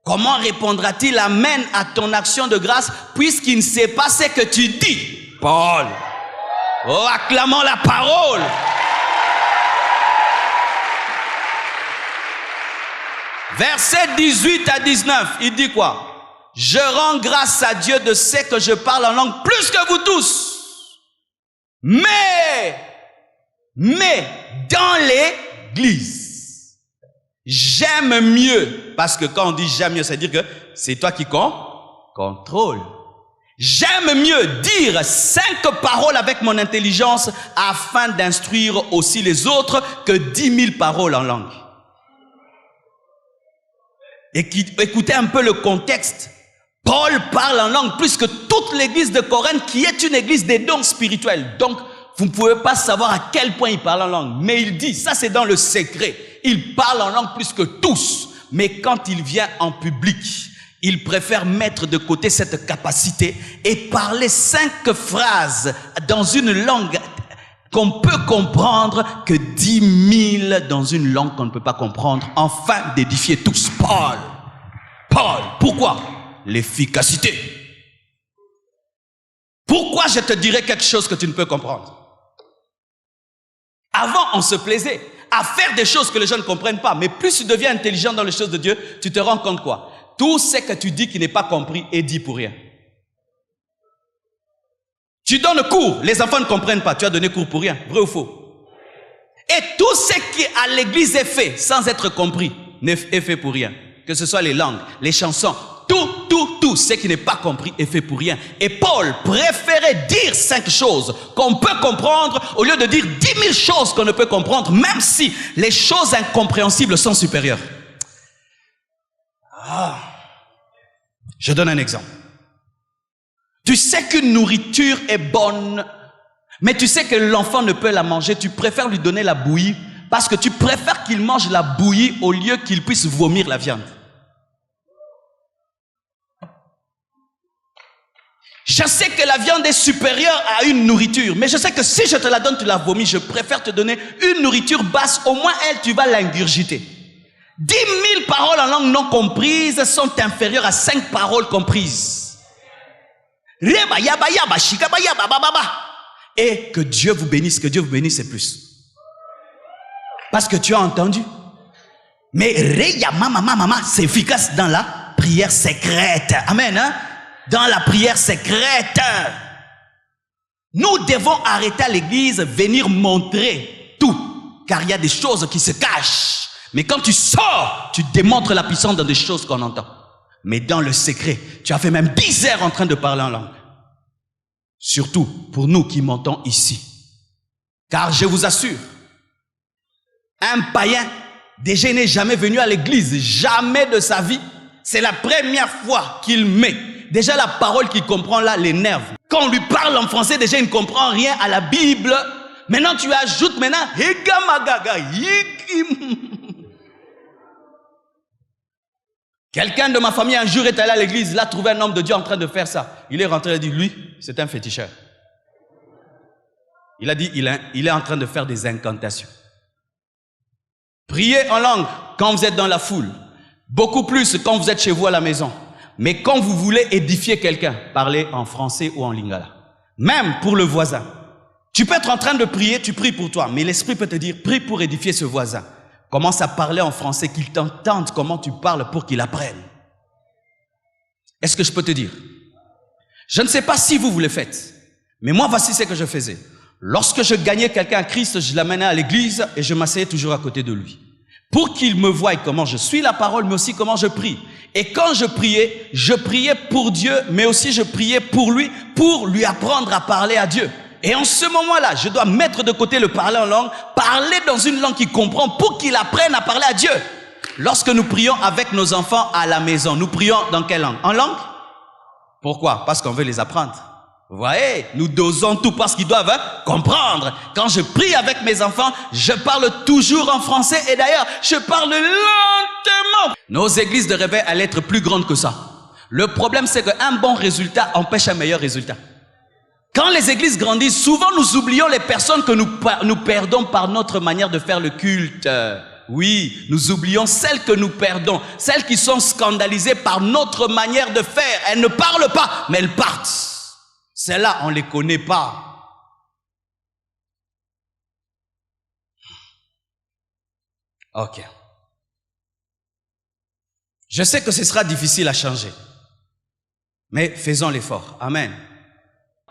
Comment répondra-t-il Amen à ton action de grâce puisqu'il ne sait pas ce que tu dis? Paul. Oh, acclamons la parole. Verset 18 à 19, il dit quoi? Je rends grâce à Dieu de ce que je parle en langue plus que vous tous. Mais dans l'église, j'aime mieux, parce que quand on dit j'aime mieux, ça veut dire que c'est toi qui contrôle. J'aime mieux dire 5 paroles avec mon intelligence afin d'instruire aussi les autres que 10 000 paroles en langue. Et écoutez un peu le contexte. Paul parle en langue plus que toute l'église de Corinthe qui est une église des dons spirituels. Donc, vous ne pouvez pas savoir à quel point il parle en langue. Mais il dit, ça c'est dans le secret. Il parle en langue plus que tous. Mais quand il vient en public, il préfère mettre de côté cette capacité et parler 5 phrases dans une langue qu'on peut comprendre que 10 000 dans une langue qu'on ne peut pas comprendre, afin d'édifier tous. Paul, pourquoi? L'efficacité. Pourquoi je te dirais quelque chose que tu ne peux comprendre? Avant, on se plaisait à faire des choses que les gens ne comprennent pas, mais plus tu deviens intelligent dans les choses de Dieu, tu te rends compte quoi? Tout ce que tu dis qui n'est pas compris est dit pour rien. Tu donnes cours, les enfants ne comprennent pas, tu as donné cours pour rien, vrai ou faux? Et tout ce qui à l'église est fait sans être compris est fait pour rien. Que ce soit les langues, les chansons, tout ce qui n'est pas compris est fait pour rien. Et Paul préférait dire 5 choses qu'on peut comprendre au lieu de dire 10 000 choses qu'on ne peut comprendre, même si les choses incompréhensibles sont supérieures. Je donne un exemple. Tu sais qu'une nourriture est bonne, mais tu sais que l'enfant ne peut la manger, tu préfères lui donner la bouillie parce que tu préfères qu'il mange la bouillie au lieu qu'il puisse vomir la viande. Je sais que la viande est supérieure à une nourriture, mais je sais que si je te la donne, tu la vomis. Je préfère te donner une nourriture basse, au moins elle, tu vas l'ingurgiter. 10 000 paroles en langue non comprises sont inférieures à 5 paroles comprises. Et que Dieu vous bénisse, c'est plus. Parce que tu as entendu. Mais c'est efficace dans la prière secrète. Amen, hein? Dans la prière secrète. Nous devons arrêter à l'église, venir montrer tout. Car il y a des choses qui se cachent. Mais quand tu sors, tu démontres la puissance dans des choses qu'on entend. Mais dans le secret, tu as fait même 10 heures en train de parler en langue. Surtout pour nous qui montons ici. Car je vous assure, un païen, déjà n'est jamais venu à l'église, jamais de sa vie. C'est la première fois qu'il met. Déjà la parole qu'il comprend là l'énerve. Quand on lui parle en français, déjà il ne comprend rien à la Bible. Maintenant tu ajoutes maintenant quelqu'un de ma famille un jour est allé à l'église, il a trouvé un homme de Dieu en train de faire ça. Il est rentré et a dit, lui, c'est un féticheur. Il a dit, il est en train de faire des incantations. Priez en langue quand vous êtes dans la foule. Beaucoup plus quand vous êtes chez vous à la maison. Mais quand vous voulez édifier quelqu'un, parlez en français ou en lingala. Même pour le voisin. Tu peux être en train de prier, tu pries pour toi, mais l'esprit peut te dire, prie pour édifier ce voisin. Commence à parler en français, qu'il t'entende comment tu parles pour qu'il apprenne. Est-ce que je peux te dire? Je ne sais pas si vous le faites, mais moi, voici ce que je faisais. Lorsque je gagnais quelqu'un à Christ, je l'amenais à l'église et je m'asseyais toujours à côté de lui. Pour qu'il me voie comment je suis la parole, mais aussi comment je prie. Et quand je priais pour Dieu, mais aussi je priais pour lui apprendre à parler à Dieu. Et en ce moment-là, je dois mettre de côté le parler en langue, parler dans une langue qu'il comprend pour qu'il apprenne à parler à Dieu. Lorsque nous prions avec nos enfants à la maison, nous prions dans quelle langue? En langue? Pourquoi? Parce qu'on veut les apprendre. Vous voyez, nous dosons tout parce qu'ils doivent comprendre. Quand je prie avec mes enfants, je parle toujours en français et d'ailleurs, je parle lentement. Nos églises devraient aller être plus grandes que ça. Le problème, c'est qu'un bon résultat empêche un meilleur résultat. Quand les églises grandissent, souvent nous oublions les personnes que nous perdons par notre manière de faire le culte. Oui, nous oublions celles que nous perdons, celles qui sont scandalisées par notre manière de faire. Elles ne parlent pas, mais elles partent. Celles-là, on ne les connaît pas. Ok. Je sais que ce sera difficile à changer. Mais faisons l'effort. Amen.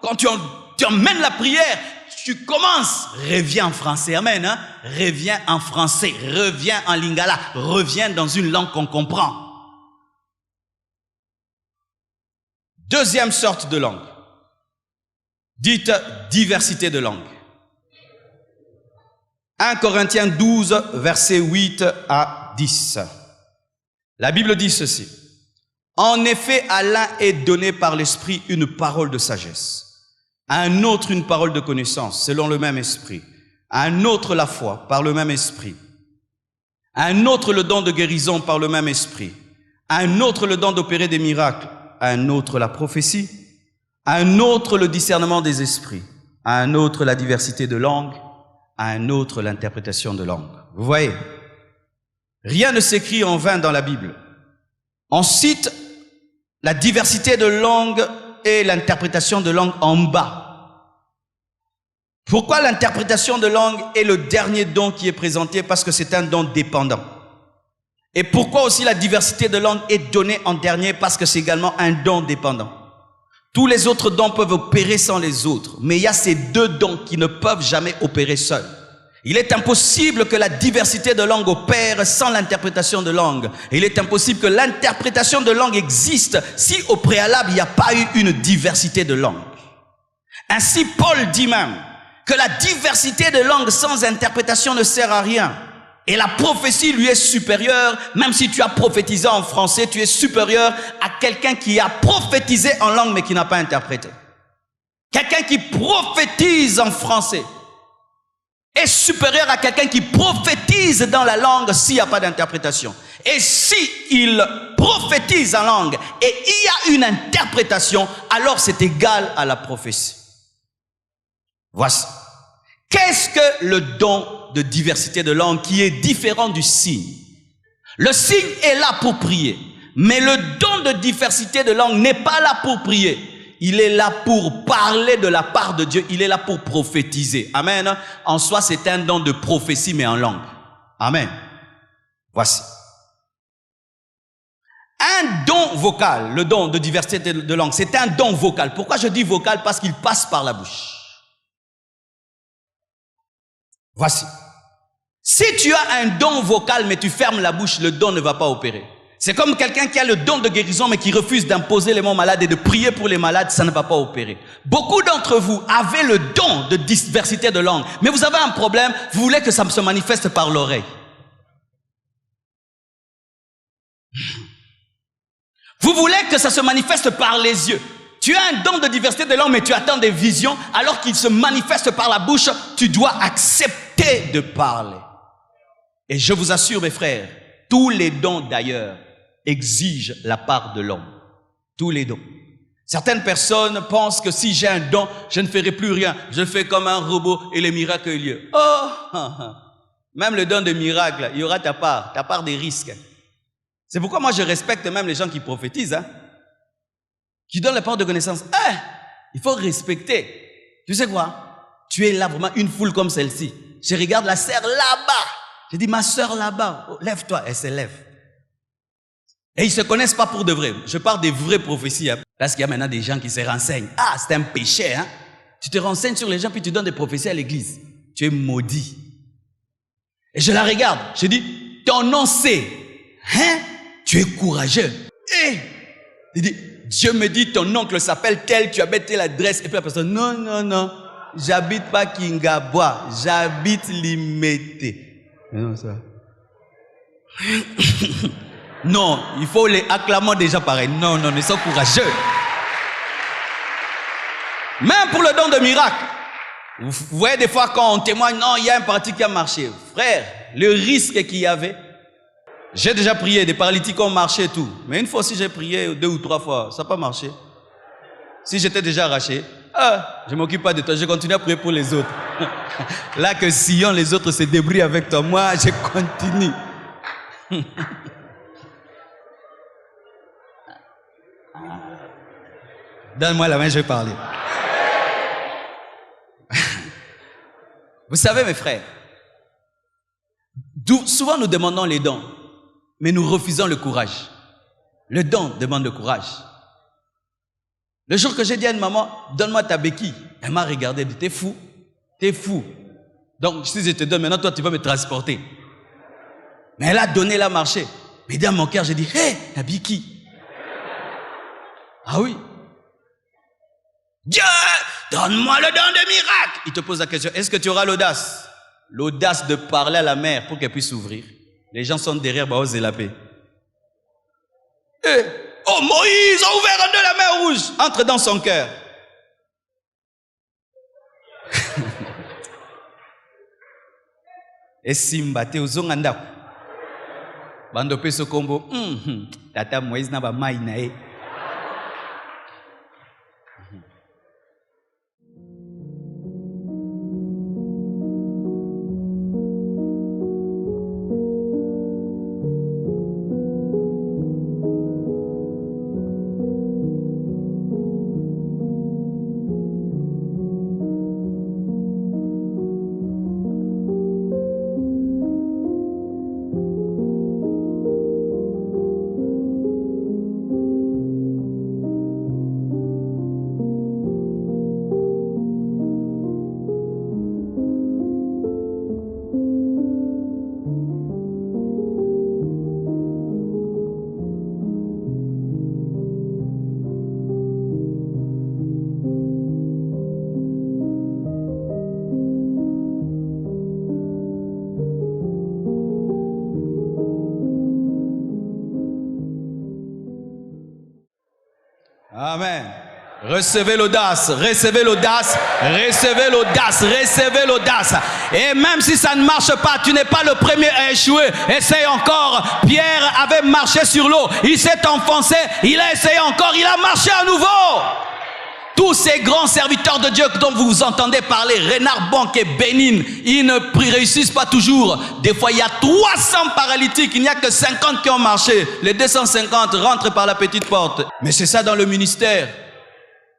Quand tu emmènes la prière, tu commences. Reviens en français. Amen. Hein? Reviens en français. Reviens en lingala. Reviens dans une langue qu'on comprend. Deuxième sorte de langue. Dites diversité de langue. 1 Corinthiens 12, versets 8 à 10. La Bible dit ceci. En effet, à l'un est donné par l'Esprit une parole de sagesse, à un autre une parole de connaissance, selon le même Esprit, à un autre la foi, par le même Esprit, à un autre le don de guérison, par le même Esprit, à un autre le don d'opérer des miracles, à un autre la prophétie, à un autre le discernement des esprits, à un autre la diversité de langues, à un autre l'interprétation de langues. Vous voyez, rien ne s'écrit en vain dans la Bible. On cite la diversité de langues et l'interprétation de langues en bas. Pourquoi l'interprétation de langue est le dernier don qui est présenté? Parce que c'est un don dépendant. Et pourquoi aussi la diversité de langue est donnée en dernier? Parce que c'est également un don dépendant. Tous les autres dons peuvent opérer sans les autres, mais il y a ces deux dons qui ne peuvent jamais opérer seuls. Il est impossible que la diversité de langue opère sans l'interprétation de langue. Et il est impossible que l'interprétation de langue existe si au préalable il n'y a pas eu une diversité de langue. Ainsi Paul dit même que la diversité de langue sans interprétation ne sert à rien. Et la prophétie lui est supérieure, même si tu as prophétisé en français, tu es supérieur à quelqu'un qui a prophétisé en langue mais qui n'a pas interprété. Quelqu'un qui prophétise en français est supérieur à quelqu'un qui prophétise dans la langue s'il n'y a pas d'interprétation. Et si il prophétise en langue et il y a une interprétation, alors c'est égal à la prophétie. Voici. Qu'est-ce que le don de diversité de langue qui est différent du signe? Le signe est là pour prier, mais le don de diversité de langue n'est pas là pour prier. Il est là pour parler de la part de Dieu, il est là pour prophétiser. Amen. En soi, c'est un don de prophétie, mais en langue. Amen. Voici. Un don vocal, le don de diversité de langue, c'est un don vocal. Pourquoi je dis vocal? Parce qu'il passe par la bouche. Voici. Si tu as un don vocal, mais tu fermes la bouche, le don ne va pas opérer. C'est comme quelqu'un qui a le don de guérison, mais qui refuse d'imposer les mots malades et de prier pour les malades, ça ne va pas opérer. Beaucoup d'entre vous avez le don de diversité de langue, mais vous avez un problème, vous voulez que ça se manifeste par l'oreille. Vous voulez que ça se manifeste par les yeux. Tu as un don de diversité de langue, mais tu attends des visions, alors qu'il se manifeste par la bouche, tu dois accepter de parler. Et je vous assure, mes frères, tous les dons d'ailleurs exigent la part de l'homme. Tous les dons. Certaines personnes pensent que si j'ai un don, je ne ferai plus rien. Je fais comme un robot et les miracles ont lieu. Oh, même le don de miracle, il y aura ta part des risques. C'est pourquoi moi je respecte même les gens qui prophétisent, hein, qui donnent la part de connaissance. Il faut respecter. Tu sais quoi? Tu es là vraiment une foule comme celle-ci. Je regarde la sœur là-bas. Je dis, ma sœur là-bas, oh, lève-toi. Elle se lève. Et ils ne se connaissent pas pour de vrai. Je parle des vraies prophéties. Hein, parce qu'il y a maintenant des gens qui se renseignent. Ah, c'est un péché. Hein? Tu te renseignes sur les gens puis tu donnes des prophéties à l'église. Tu es maudit. Et je la regarde. Je dis, ton nom c'est. Hein? Tu es courageux. Il dit, Dieu me dit, ton oncle s'appelle tel, tu habites telle adresse. Et puis la personne, non, j'habite pas Kingabois, j'habite Limete. Non, ça. Non, il faut les acclamer déjà pareil. Non, ils sont courageux. Même pour le don de miracle. Vous voyez des fois quand on témoigne, non, il y a un parti qui a marché. Frère, le risque qu'il y avait, j'ai déjà prié, des paralytiques ont marché et tout. Mais une fois aussi j'ai prié 2 ou 3 fois, ça n'a pas marché. Si j'étais déjà arraché, je ne m'occupe pas de toi, je continue à prier pour les autres. Là que Sion, les autres se débrouillent avec toi, moi je continue. Donne-moi la main, je vais parler. Vous savez mes frères, souvent nous demandons les dons. Mais nous refusons le courage. Le don demande le courage. Le jour que j'ai dit à une maman, donne-moi ta béquille, elle m'a regardé, elle dit, t'es fou, t'es fou. Donc si je te donne, maintenant toi tu vas me transporter. Mais elle a donné la marché. Mais dans mon cœur, j'ai dit, hé, la béquille. Ah oui. Dieu, donne-moi le don de miracle. Il te pose la question, est-ce que tu auras l'audace? L'audace de parler à la mer pour qu'elle puisse s'ouvrir. Les gens sont derrière, Baos et la paix. Oh, Moïse a ouvert en deux la mer rouge. Entre dans son cœur. Et Simba, te uzonganda. Bando peso kombo. Tata Moïse n'a pas maïnae. Amen. Recevez l'audace, recevez l'audace, recevez l'audace, recevez l'audace. Et même si ça ne marche pas, tu n'es pas le premier à échouer. Essaye encore. Pierre avait marché sur l'eau. Il s'est enfoncé. Il a essayé encore. Il a marché à nouveau. Tous ces grands serviteurs de Dieu dont vous entendez parler, Reinhard Bonk et Bénin, ils ne réussissent pas toujours. Des fois, il y a 300 paralytiques. Il n'y a que 50 qui ont marché. Les 250 rentrent par la petite porte. Mais c'est ça dans le ministère.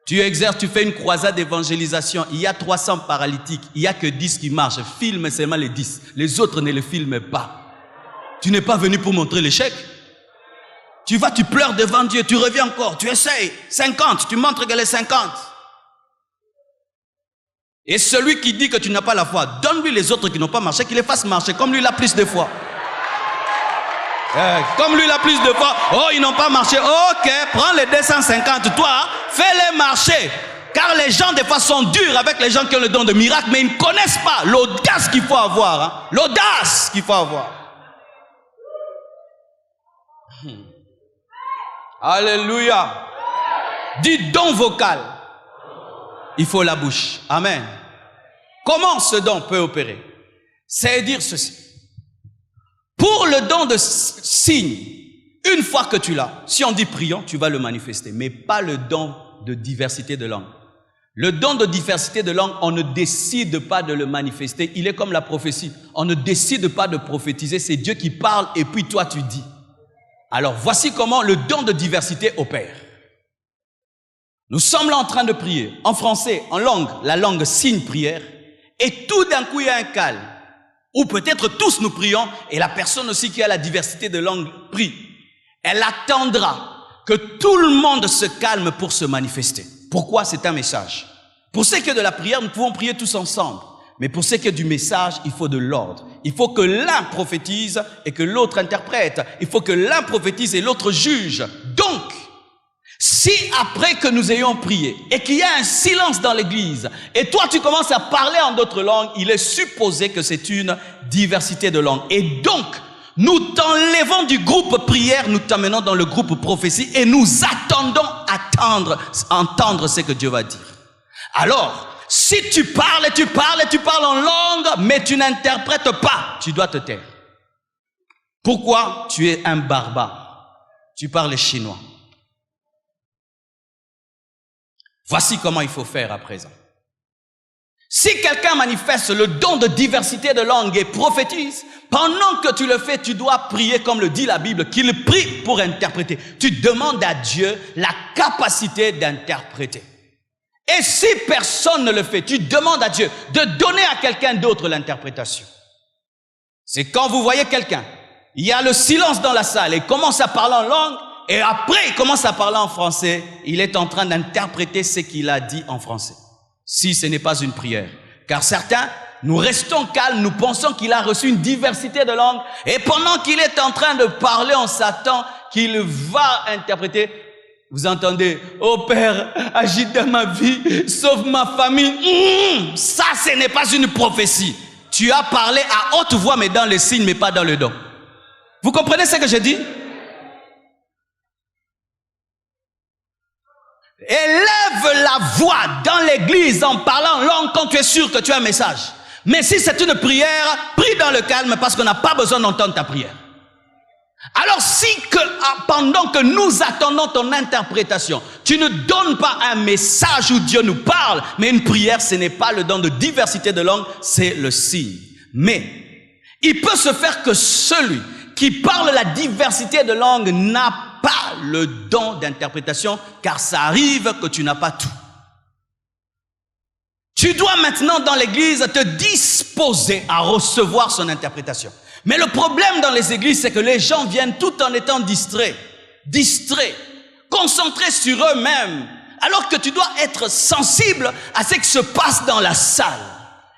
Tu exerces, tu fais une croisade d'évangélisation. Il y a 300 paralytiques. Il n'y a que 10 qui marchent. Filme seulement les 10. Les autres ne les filment pas. Tu n'es pas venu pour montrer l'échec. Tu vas, tu pleures devant Dieu. Tu reviens encore. Tu essayes. 50. Tu montres que les 50. Et celui qui dit que tu n'as pas la foi, donne-lui les autres qui n'ont pas marché, qu'il les fasse marcher comme lui il a plus de foi. Comme lui il a plus de foi. Oh, ils n'ont pas marché. Ok, prends les 250. Toi, fais-les marcher. Car les gens des fois sont durs avec les gens qui ont le don de miracle, mais ils ne connaissent pas l'audace qu'il faut avoir. Hein? L'audace qu'il faut avoir. Alléluia. Dis don vocal. Il faut la bouche. Amen. Comment ce don peut opérer? C'est dire ceci. Pour le don de signe, une fois que tu l'as, si on dit prions, tu vas le manifester, mais pas le don de diversité de langue. Le don de diversité de langue, on ne décide pas de le manifester. Il est comme la prophétie. On ne décide pas de prophétiser. C'est Dieu qui parle et puis toi tu dis. Alors voici comment le don de diversité opère. Nous sommes là en train de prier, en français, en langue, la langue signe prière, et tout d'un coup il y a un calme. Ou peut-être tous nous prions, et la personne aussi qui a la diversité de langue prie. Elle attendra que tout le monde se calme pour se manifester. Pourquoi? C'est un message. Pour ce qui est de la prière, nous pouvons prier tous ensemble. Mais pour ce qui est du message, il faut de l'ordre. Il faut que l'un prophétise et que l'autre interprète. Il faut que l'un prophétise et l'autre juge. Donc, si après que nous ayons prié et qu'il y a un silence dans l'église et toi tu commences à parler en d'autres langues, il est supposé que c'est une diversité de langues. Et donc, nous t'enlevons du groupe prière, nous t'amenons dans le groupe prophétie et nous attendons entendre ce que Dieu va dire. Alors, si tu parles et tu parles et tu parles en langue, mais tu n'interprètes pas, tu dois te taire. Pourquoi? Tu es un barbare. Tu parles chinois. Voici comment il faut faire à présent. Si quelqu'un manifeste le don de diversité de langue et prophétise, pendant que tu le fais, tu dois prier comme le dit la Bible, qu'il prie pour interpréter. Tu demandes à Dieu la capacité d'interpréter. Et si personne ne le fait, tu demandes à Dieu de donner à quelqu'un d'autre l'interprétation. C'est quand vous voyez quelqu'un, il y a le silence dans la salle et il commence à parler en langue, et après, il commence à parler en français. Il est en train d'interpréter ce qu'il a dit en français. Si ce n'est pas une prière. Car certains, nous restons calmes, nous pensons qu'il a reçu une diversité de langues. Et pendant qu'il est en train de parler, on s'attend qu'il va interpréter. Vous entendez? Oh Père, agis dans ma vie, sauve ma famille. Ça, ce n'est pas une prophétie. Tu as parlé à haute voix, mais dans les signes, mais pas dans le don. Vous comprenez ce que je dis? Élève la voix dans l'église en parlant en langue quand tu es sûr que tu as un message. Mais si c'est une prière, prie dans le calme parce qu'on n'a pas besoin d'entendre ta prière. Alors si pendant que nous attendons ton interprétation, tu ne donnes pas un message où Dieu nous parle, mais une prière, ce n'est pas le don de diversité de langue, c'est le signe. Mais il peut se faire que celui qui parle la diversité de langue n'a pas le don d'interprétation, car ça arrive que tu n'as pas tout. Tu dois maintenant dans l'église te disposer à recevoir son interprétation. Mais le problème dans les églises, c'est que les gens viennent tout en étant distraits, concentrés sur eux-mêmes, alors que tu dois être sensible à ce qui se passe dans la salle.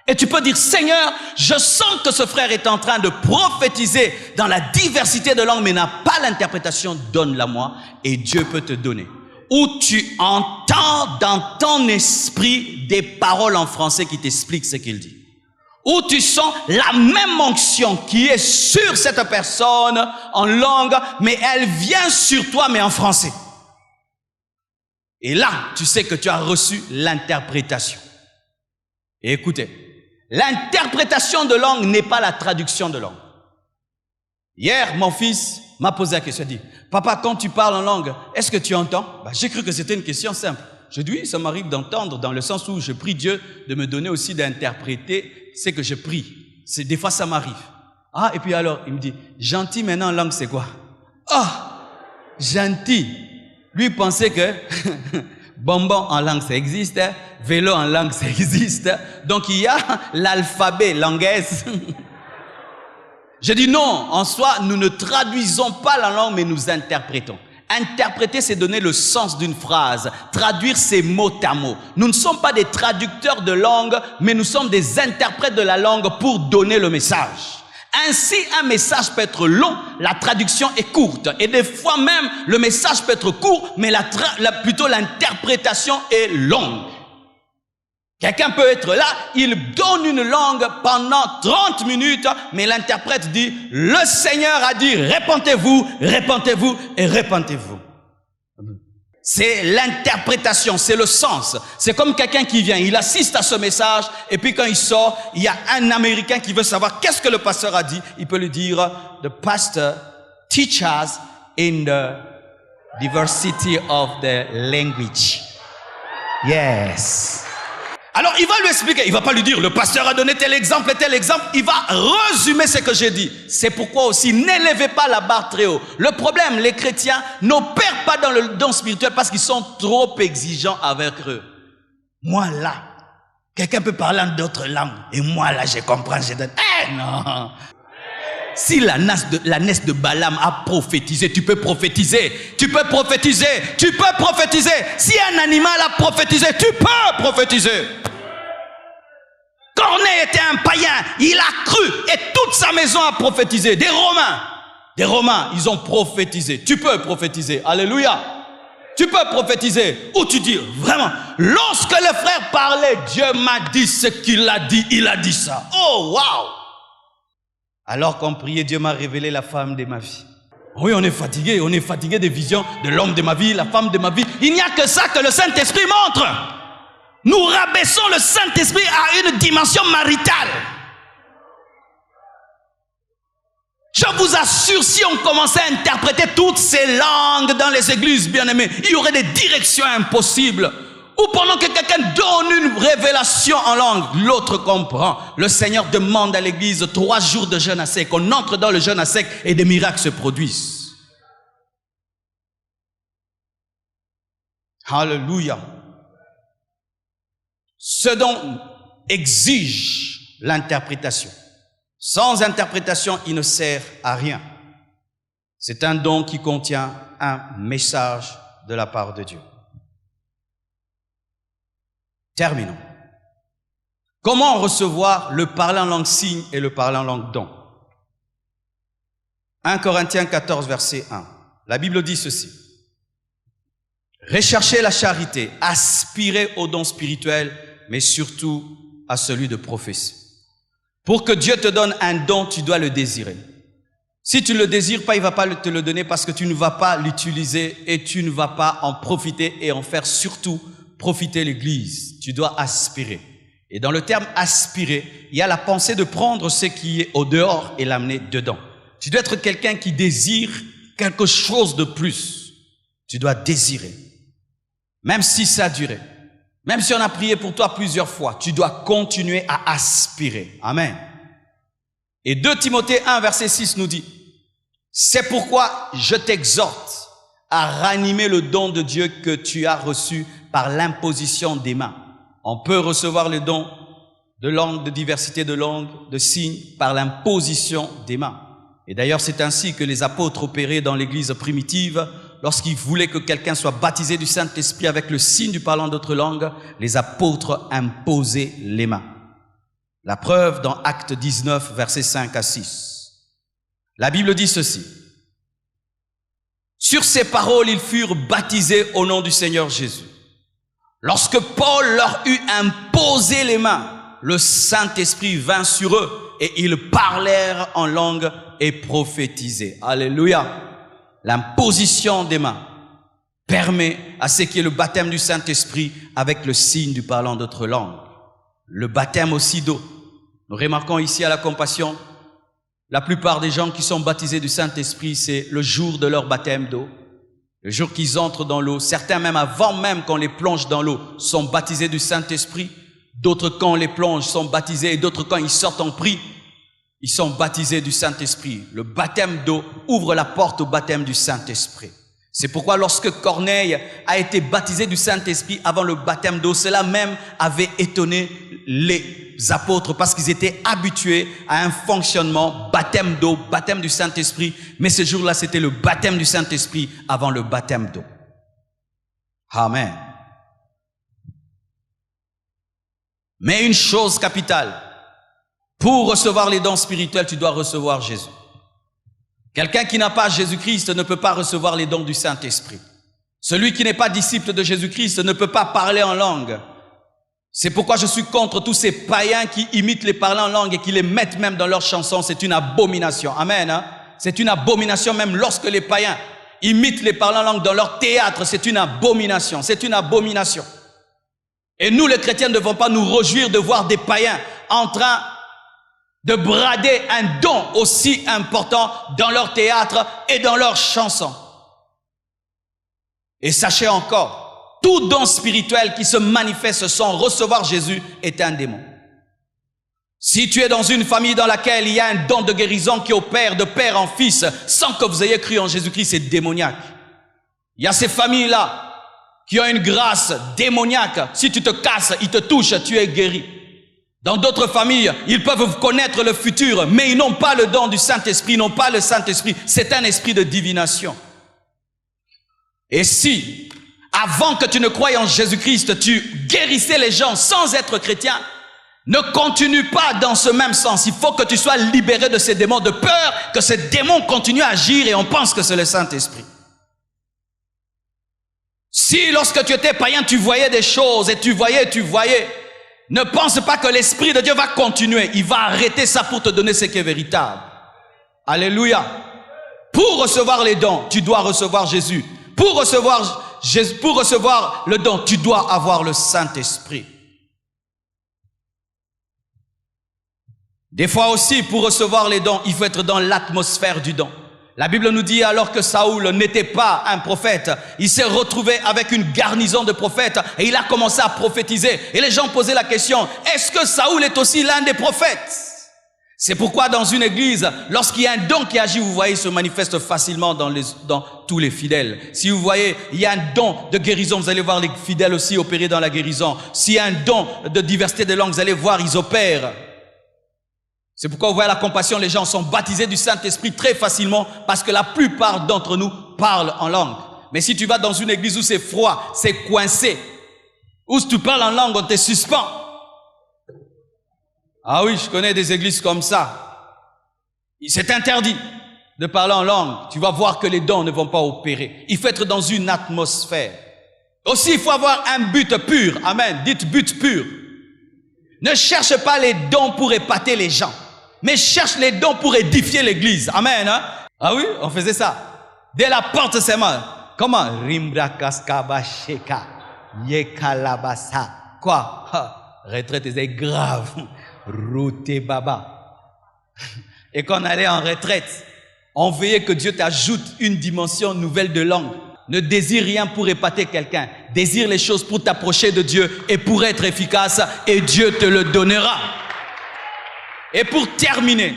Et tu peux dire, Seigneur, je sens que ce frère est en train de prophétiser dans la diversité de langues, mais n'a pas l'interprétation, donne-la moi, et Dieu peut te donner. Ou tu entends dans ton esprit des paroles en français qui t'expliquent ce qu'il dit. Ou tu sens la même onction qui est sur cette personne en langue, mais elle vient sur toi, mais en français. Et là, tu sais que tu as reçu l'interprétation. Et écoutez, l'interprétation de langue n'est pas la traduction de langue. Hier, mon fils m'a posé la question, il dit, papa, quand tu parles en langue, est-ce que tu entends? J'ai cru que c'était une question simple. Je dis oui, ça m'arrive d'entendre dans le sens où je prie Dieu de me donner aussi d'interpréter ce que je prie. Des fois, ça m'arrive. Ah, et puis alors, il me dit, gentil maintenant en langue, c'est quoi? Ah, gentil. Lui pensait que bonbon en langue, ça existe. Vélo en langue, ça existe. Donc, il y a l'alphabet langaise. Je dis non, en soi, nous ne traduisons pas la langue, mais nous interprétons. Interpréter, c'est donner le sens d'une phrase. Traduire, c'est mot à mot. Nous ne sommes pas des traducteurs de langue, mais nous sommes des interprètes de la langue pour donner le message. Ainsi, un message peut être long, la traduction est courte. Et des fois même, le message peut être court, mais plutôt l'interprétation est longue. Quelqu'un peut être là, il donne une langue pendant 30 minutes, mais l'interprète dit, le Seigneur a dit, répentez-vous, répentez-vous et répentez-vous. C'est l'interprétation, c'est le sens. C'est comme quelqu'un qui vient, il assiste à ce message, et puis quand il sort, il y a un Américain qui veut savoir qu'est-ce que le pasteur a dit. Il peut lui dire, the pastor teaches us in the diversity of the language. Yes. Alors, il va lui expliquer, il va pas lui dire, le pasteur a donné tel exemple et tel exemple, il va résumer ce que j'ai dit. C'est pourquoi aussi, n'élevez pas la barre très haut. Le problème, les chrétiens n'opèrent pas dans le don spirituel parce qu'ils sont trop exigeants avec eux. Moi là, quelqu'un peut parler en d'autres langues, et moi là, je comprends, je donne. Non. Si la nièce de Balaam a prophétisé, tu peux prophétiser. Tu peux prophétiser. Tu peux prophétiser. Si un animal a prophétisé, tu peux prophétiser. Corneille était un païen. Il a cru et toute sa maison a prophétisé. Des Romains, ils ont prophétisé. Tu peux prophétiser. Alléluia. Tu peux prophétiser. Ou tu dis, vraiment, lorsque le frère parlait, Dieu m'a dit ce qu'il a dit. Il a dit ça. Oh, waouh. Alors qu'on priait, Dieu m'a révélé la femme de ma vie. Oui, on est fatigué des visions de l'homme de ma vie, la femme de ma vie. Il n'y a que ça que le Saint-Esprit montre. Nous rabaissons le Saint-Esprit à une dimension maritale. Je vous assure, si on commençait à interpréter toutes ces langues dans les églises, bien-aimés, il y aurait des directions impossibles. Ou pendant que quelqu'un donne une révélation en langue, l'autre comprend. Le Seigneur demande à l'église 3 jours de jeûne à sec. On entre dans le jeûne à sec et des miracles se produisent. Alléluia. Ce dont exige l'interprétation. Sans interprétation, il ne sert à rien. C'est un don qui contient un message de la part de Dieu. Terminons. Comment recevoir le parler en langue signe et le parler en langue don? 1 Corinthiens 14, verset 1. La Bible dit ceci. Recherchez la charité, aspirez au don spirituel, mais surtout à celui de prophétie. Pour que Dieu te donne un don, tu dois le désirer. Si tu ne le désires pas, il ne va pas te le donner parce que tu ne vas pas l'utiliser et tu ne vas pas en profiter et en faire surtout profiter l'Église. Tu dois aspirer. Et dans le terme aspirer, il y a la pensée de prendre ce qui est au dehors et l'amener dedans. Tu dois être quelqu'un qui désire quelque chose de plus. Tu dois désirer. Même si ça a duré. Même si on a prié pour toi plusieurs fois, tu dois continuer à aspirer. Amen. Et 2 Timothée 1, verset 6 nous dit, c'est pourquoi je t'exhorte à ranimer le don de Dieu que tu as reçu par l'imposition des mains. On peut recevoir le don de langue, de diversité de langues, de signes, par l'imposition des mains. Et d'ailleurs, c'est ainsi que les apôtres opéraient dans l'église primitive. Lorsqu'ils voulaient que quelqu'un soit baptisé du Saint-Esprit avec le signe du parlant d'autres langues, les apôtres imposaient les mains. La preuve dans Actes 19, versets 5 à 6. La Bible dit ceci. Sur ces paroles, ils furent baptisés au nom du Seigneur Jésus. Lorsque Paul leur eut imposé les mains, le Saint-Esprit vint sur eux et ils parlèrent en langue et prophétisaient. Alléluia. L'imposition des mains. permet à ce qui est le baptême du Saint-Esprit avec le signe du parlant en d'autres langues. Le baptême aussi d'eau. Nous remarquons ici à la Compassion, la plupart des gens qui sont baptisés du Saint-Esprit, c'est le jour de leur baptême d'eau. Le jour qu'ils entrent dans l'eau, certains même avant même qu'on les plonge dans l'eau, sont baptisés du Saint-Esprit. D'autres quand on les plonge sont baptisés et d'autres quand ils sortent en prix, ils sont baptisés du Saint-Esprit. Le baptême d'eau ouvre la porte au baptême du Saint-Esprit. C'est pourquoi lorsque Corneille a été baptisé du Saint-Esprit avant le baptême d'eau, cela même avait étonné les apôtres parce qu'ils étaient habitués à un fonctionnement baptême d'eau, baptême du Saint-Esprit. Mais ce jour-là, c'était le baptême du Saint-Esprit avant le baptême d'eau. Amen. Mais une chose capitale, pour recevoir les dons spirituels, tu dois recevoir Jésus. Quelqu'un qui n'a pas Jésus-Christ ne peut pas recevoir les dons du Saint-Esprit. Celui qui n'est pas disciple de Jésus-Christ ne peut pas parler en langue. C'est pourquoi je suis contre tous ces païens qui imitent les parlants en langue et qui les mettent même dans leurs chansons. C'est une abomination. Amen. Hein? C'est une abomination même lorsque les païens imitent les parlants en langue dans leur théâtre. C'est une abomination. C'est une abomination. Et nous, les chrétiens, ne devons pas nous réjouir de voir des païens en train de brader un don aussi important dans leur théâtre et dans leurs chansons. Et sachez encore, tout don spirituel qui se manifeste sans recevoir Jésus est un démon. Si tu es dans une famille dans laquelle il y a un don de guérison qui opère de père en fils sans que vous ayez cru en Jésus-Christ, c'est démoniaque. Il y a ces familles-là qui ont une grâce démoniaque. Si tu te casses, ils te touchent, tu es guéri. Dans d'autres familles, ils peuvent connaître le futur, mais ils n'ont pas le don du Saint-Esprit, ils n'ont pas le Saint-Esprit. C'est un esprit de divination. Et si, avant que tu ne croies en Jésus-Christ, tu guérissais les gens sans être chrétien, ne continue pas dans ce même sens. Il faut que tu sois libéré de ces démons, de peur que ces démons continuent à agir et on pense que c'est le Saint-Esprit. Si lorsque tu étais païen, tu voyais des choses et tu voyais, ne pense pas que l'Esprit de Dieu va continuer. Il va arrêter ça pour te donner ce qui est véritable. Alléluia. Pour recevoir les dons, tu dois recevoir Jésus. Pour recevoir le don, tu dois avoir le Saint-Esprit. Des fois aussi, pour recevoir les dons, il faut être dans l'atmosphère du don. La Bible nous dit alors que Saoul n'était pas un prophète, il s'est retrouvé avec une garnison de prophètes et il a commencé à prophétiser. Et les gens posaient la question, est-ce que Saoul est aussi l'un des prophètes? C'est pourquoi dans une église, lorsqu'il y a un don qui agit, vous voyez, il se manifeste facilement dans tous les fidèles. Si vous voyez, il y a un don de guérison, vous allez voir les fidèles aussi opérer dans la guérison. S'il y a un don de diversité de langues, vous allez voir, ils opèrent. C'est pourquoi vous voyez la compassion, les gens sont baptisés du Saint-Esprit très facilement parce que la plupart d'entre nous parlent en langue. Mais si tu vas dans une église où c'est froid, c'est coincé, où si tu parles en langue, on te suspend. Ah oui, je connais des églises comme ça. C'est interdit de parler en langue. Tu vas voir que les dons ne vont pas opérer. Il faut être dans une atmosphère. Aussi, il faut avoir un but pur. Amen. Dites but pur. Ne cherche pas les dons pour épater les gens, mais cherche les dons pour édifier l'église. Amen. Hein? Ah oui, on faisait ça. Dès la porte, c'est mal. Comment? Quoi? Retraite, c'est grave. Routé baba. Et quand on allait en retraite, on veillait que Dieu t'ajoute une dimension nouvelle de langue. Ne désire rien pour épater quelqu'un. Désire les choses pour t'approcher de Dieu et pour être efficace et Dieu te le donnera. Et pour terminer,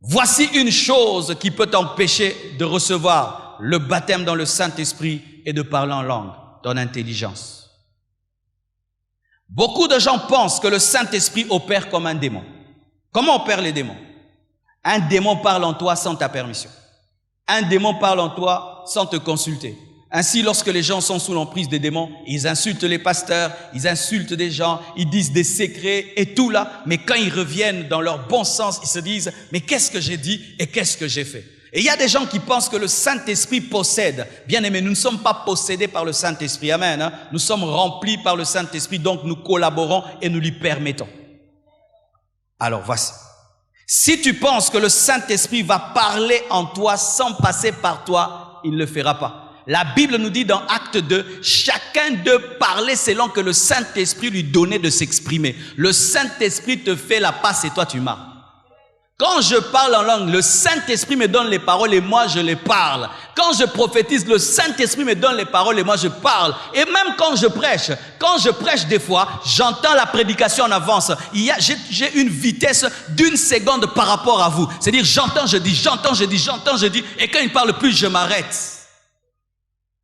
voici une chose qui peut t'empêcher de recevoir le baptême dans le Saint-Esprit et de parler en langue, ton intelligence. Beaucoup de gens pensent que le Saint-Esprit opère comme un démon. Comment opèrent les démons? Un démon parle en toi sans ta permission. Un démon parle en toi sans te consulter. Ainsi, lorsque les gens sont sous l'emprise des démons, ils insultent les pasteurs, ils insultent des gens, ils disent des secrets et tout là. Mais quand ils reviennent dans leur bon sens, ils se disent, mais qu'est-ce que j'ai dit et qu'est-ce que j'ai fait? Et il y a des gens qui pensent que le Saint-Esprit possède. Bien aimé, nous ne sommes pas possédés par le Saint-Esprit. Amen. Hein? Nous sommes remplis par le Saint-Esprit, donc nous collaborons et nous lui permettons. Alors voici. Si tu penses que le Saint-Esprit va parler en toi sans passer par toi, il ne le fera pas. La Bible nous dit dans Acte 2, chacun d'eux parlait selon que le Saint-Esprit lui donnait de s'exprimer. Le Saint-Esprit te fait la passe et toi tu marches. Quand je parle en langue, le Saint-Esprit me donne les paroles et moi je les parle. Quand je prophétise, le Saint-Esprit me donne les paroles et moi je parle. Et même quand je prêche des fois, j'entends la prédication en avance. J'ai une vitesse d'une seconde par rapport à vous. C'est-à-dire j'entends, je dis, j'entends, je dis, j'entends, je dis. Et quand il ne parle plus, je m'arrête.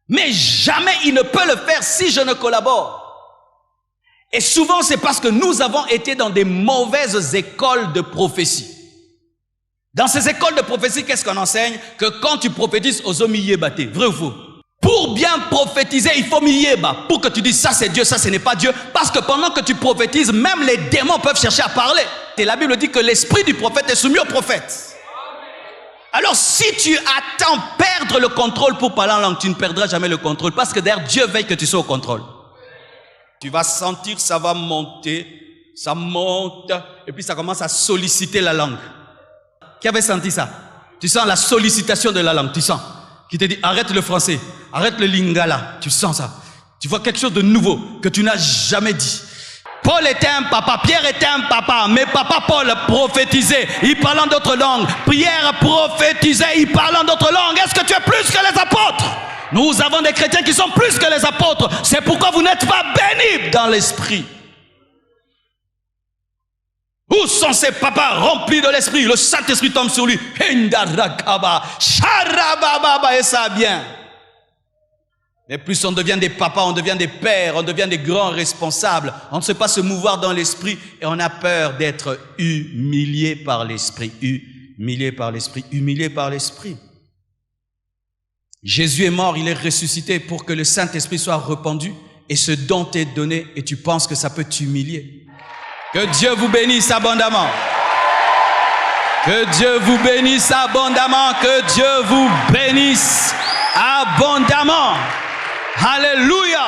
Mais jamais il ne peut le faire si je ne collabore. Et souvent c'est parce que nous avons été dans des mauvaises écoles de prophétie. Dans ces écoles de prophétie, qu'est-ce qu'on enseigne? Que quand tu prophétises, aux hommes yébaté. Vrai ou faux? Pour bien prophétiser, il faut yéba. Pour que tu dises ça c'est Dieu, ça ce n'est pas Dieu. Parce que pendant que tu prophétises, même les démons peuvent chercher à parler. Et la Bible dit que l'esprit du prophète est soumis au prophète. Alors si tu attends perdre le contrôle pour parler en langue, tu ne perdras jamais le contrôle. Parce que derrière, Dieu veille que tu sois au contrôle. Tu vas sentir, ça va monter, ça monte, et puis ça commence à solliciter la langue. Qui avait senti ça? Tu sens la sollicitation de la langue, tu sens. Qui te dit, arrête le français, arrête le lingala. Tu sens ça. Tu vois quelque chose de nouveau que tu n'as jamais dit. Paul était un papa, Pierre était un papa, mais papa Paul prophétisait, il parlait en d'autres langues. Pierre prophétisait, il parlait en d'autres langues. Est-ce que tu es plus que les apôtres? Nous avons des chrétiens qui sont plus que les apôtres. C'est pourquoi vous n'êtes pas bénis dans l'esprit. Où sont ces papas remplis de l'esprit? Le Saint-Esprit tombe sur lui. Et ça vient. Mais plus on devient des papas, on devient des pères, on devient des grands responsables. On ne sait pas se mouvoir dans l'esprit et on a peur d'être humilié par l'esprit. Humilié par l'esprit, humilié par l'esprit. Jésus est mort, il est ressuscité pour que le Saint-Esprit soit répandu et ce don t'est donné et tu penses que ça peut t'humilier. Que Dieu vous bénisse abondamment. Que Dieu vous bénisse abondamment. Que Dieu vous bénisse abondamment. Alléluia.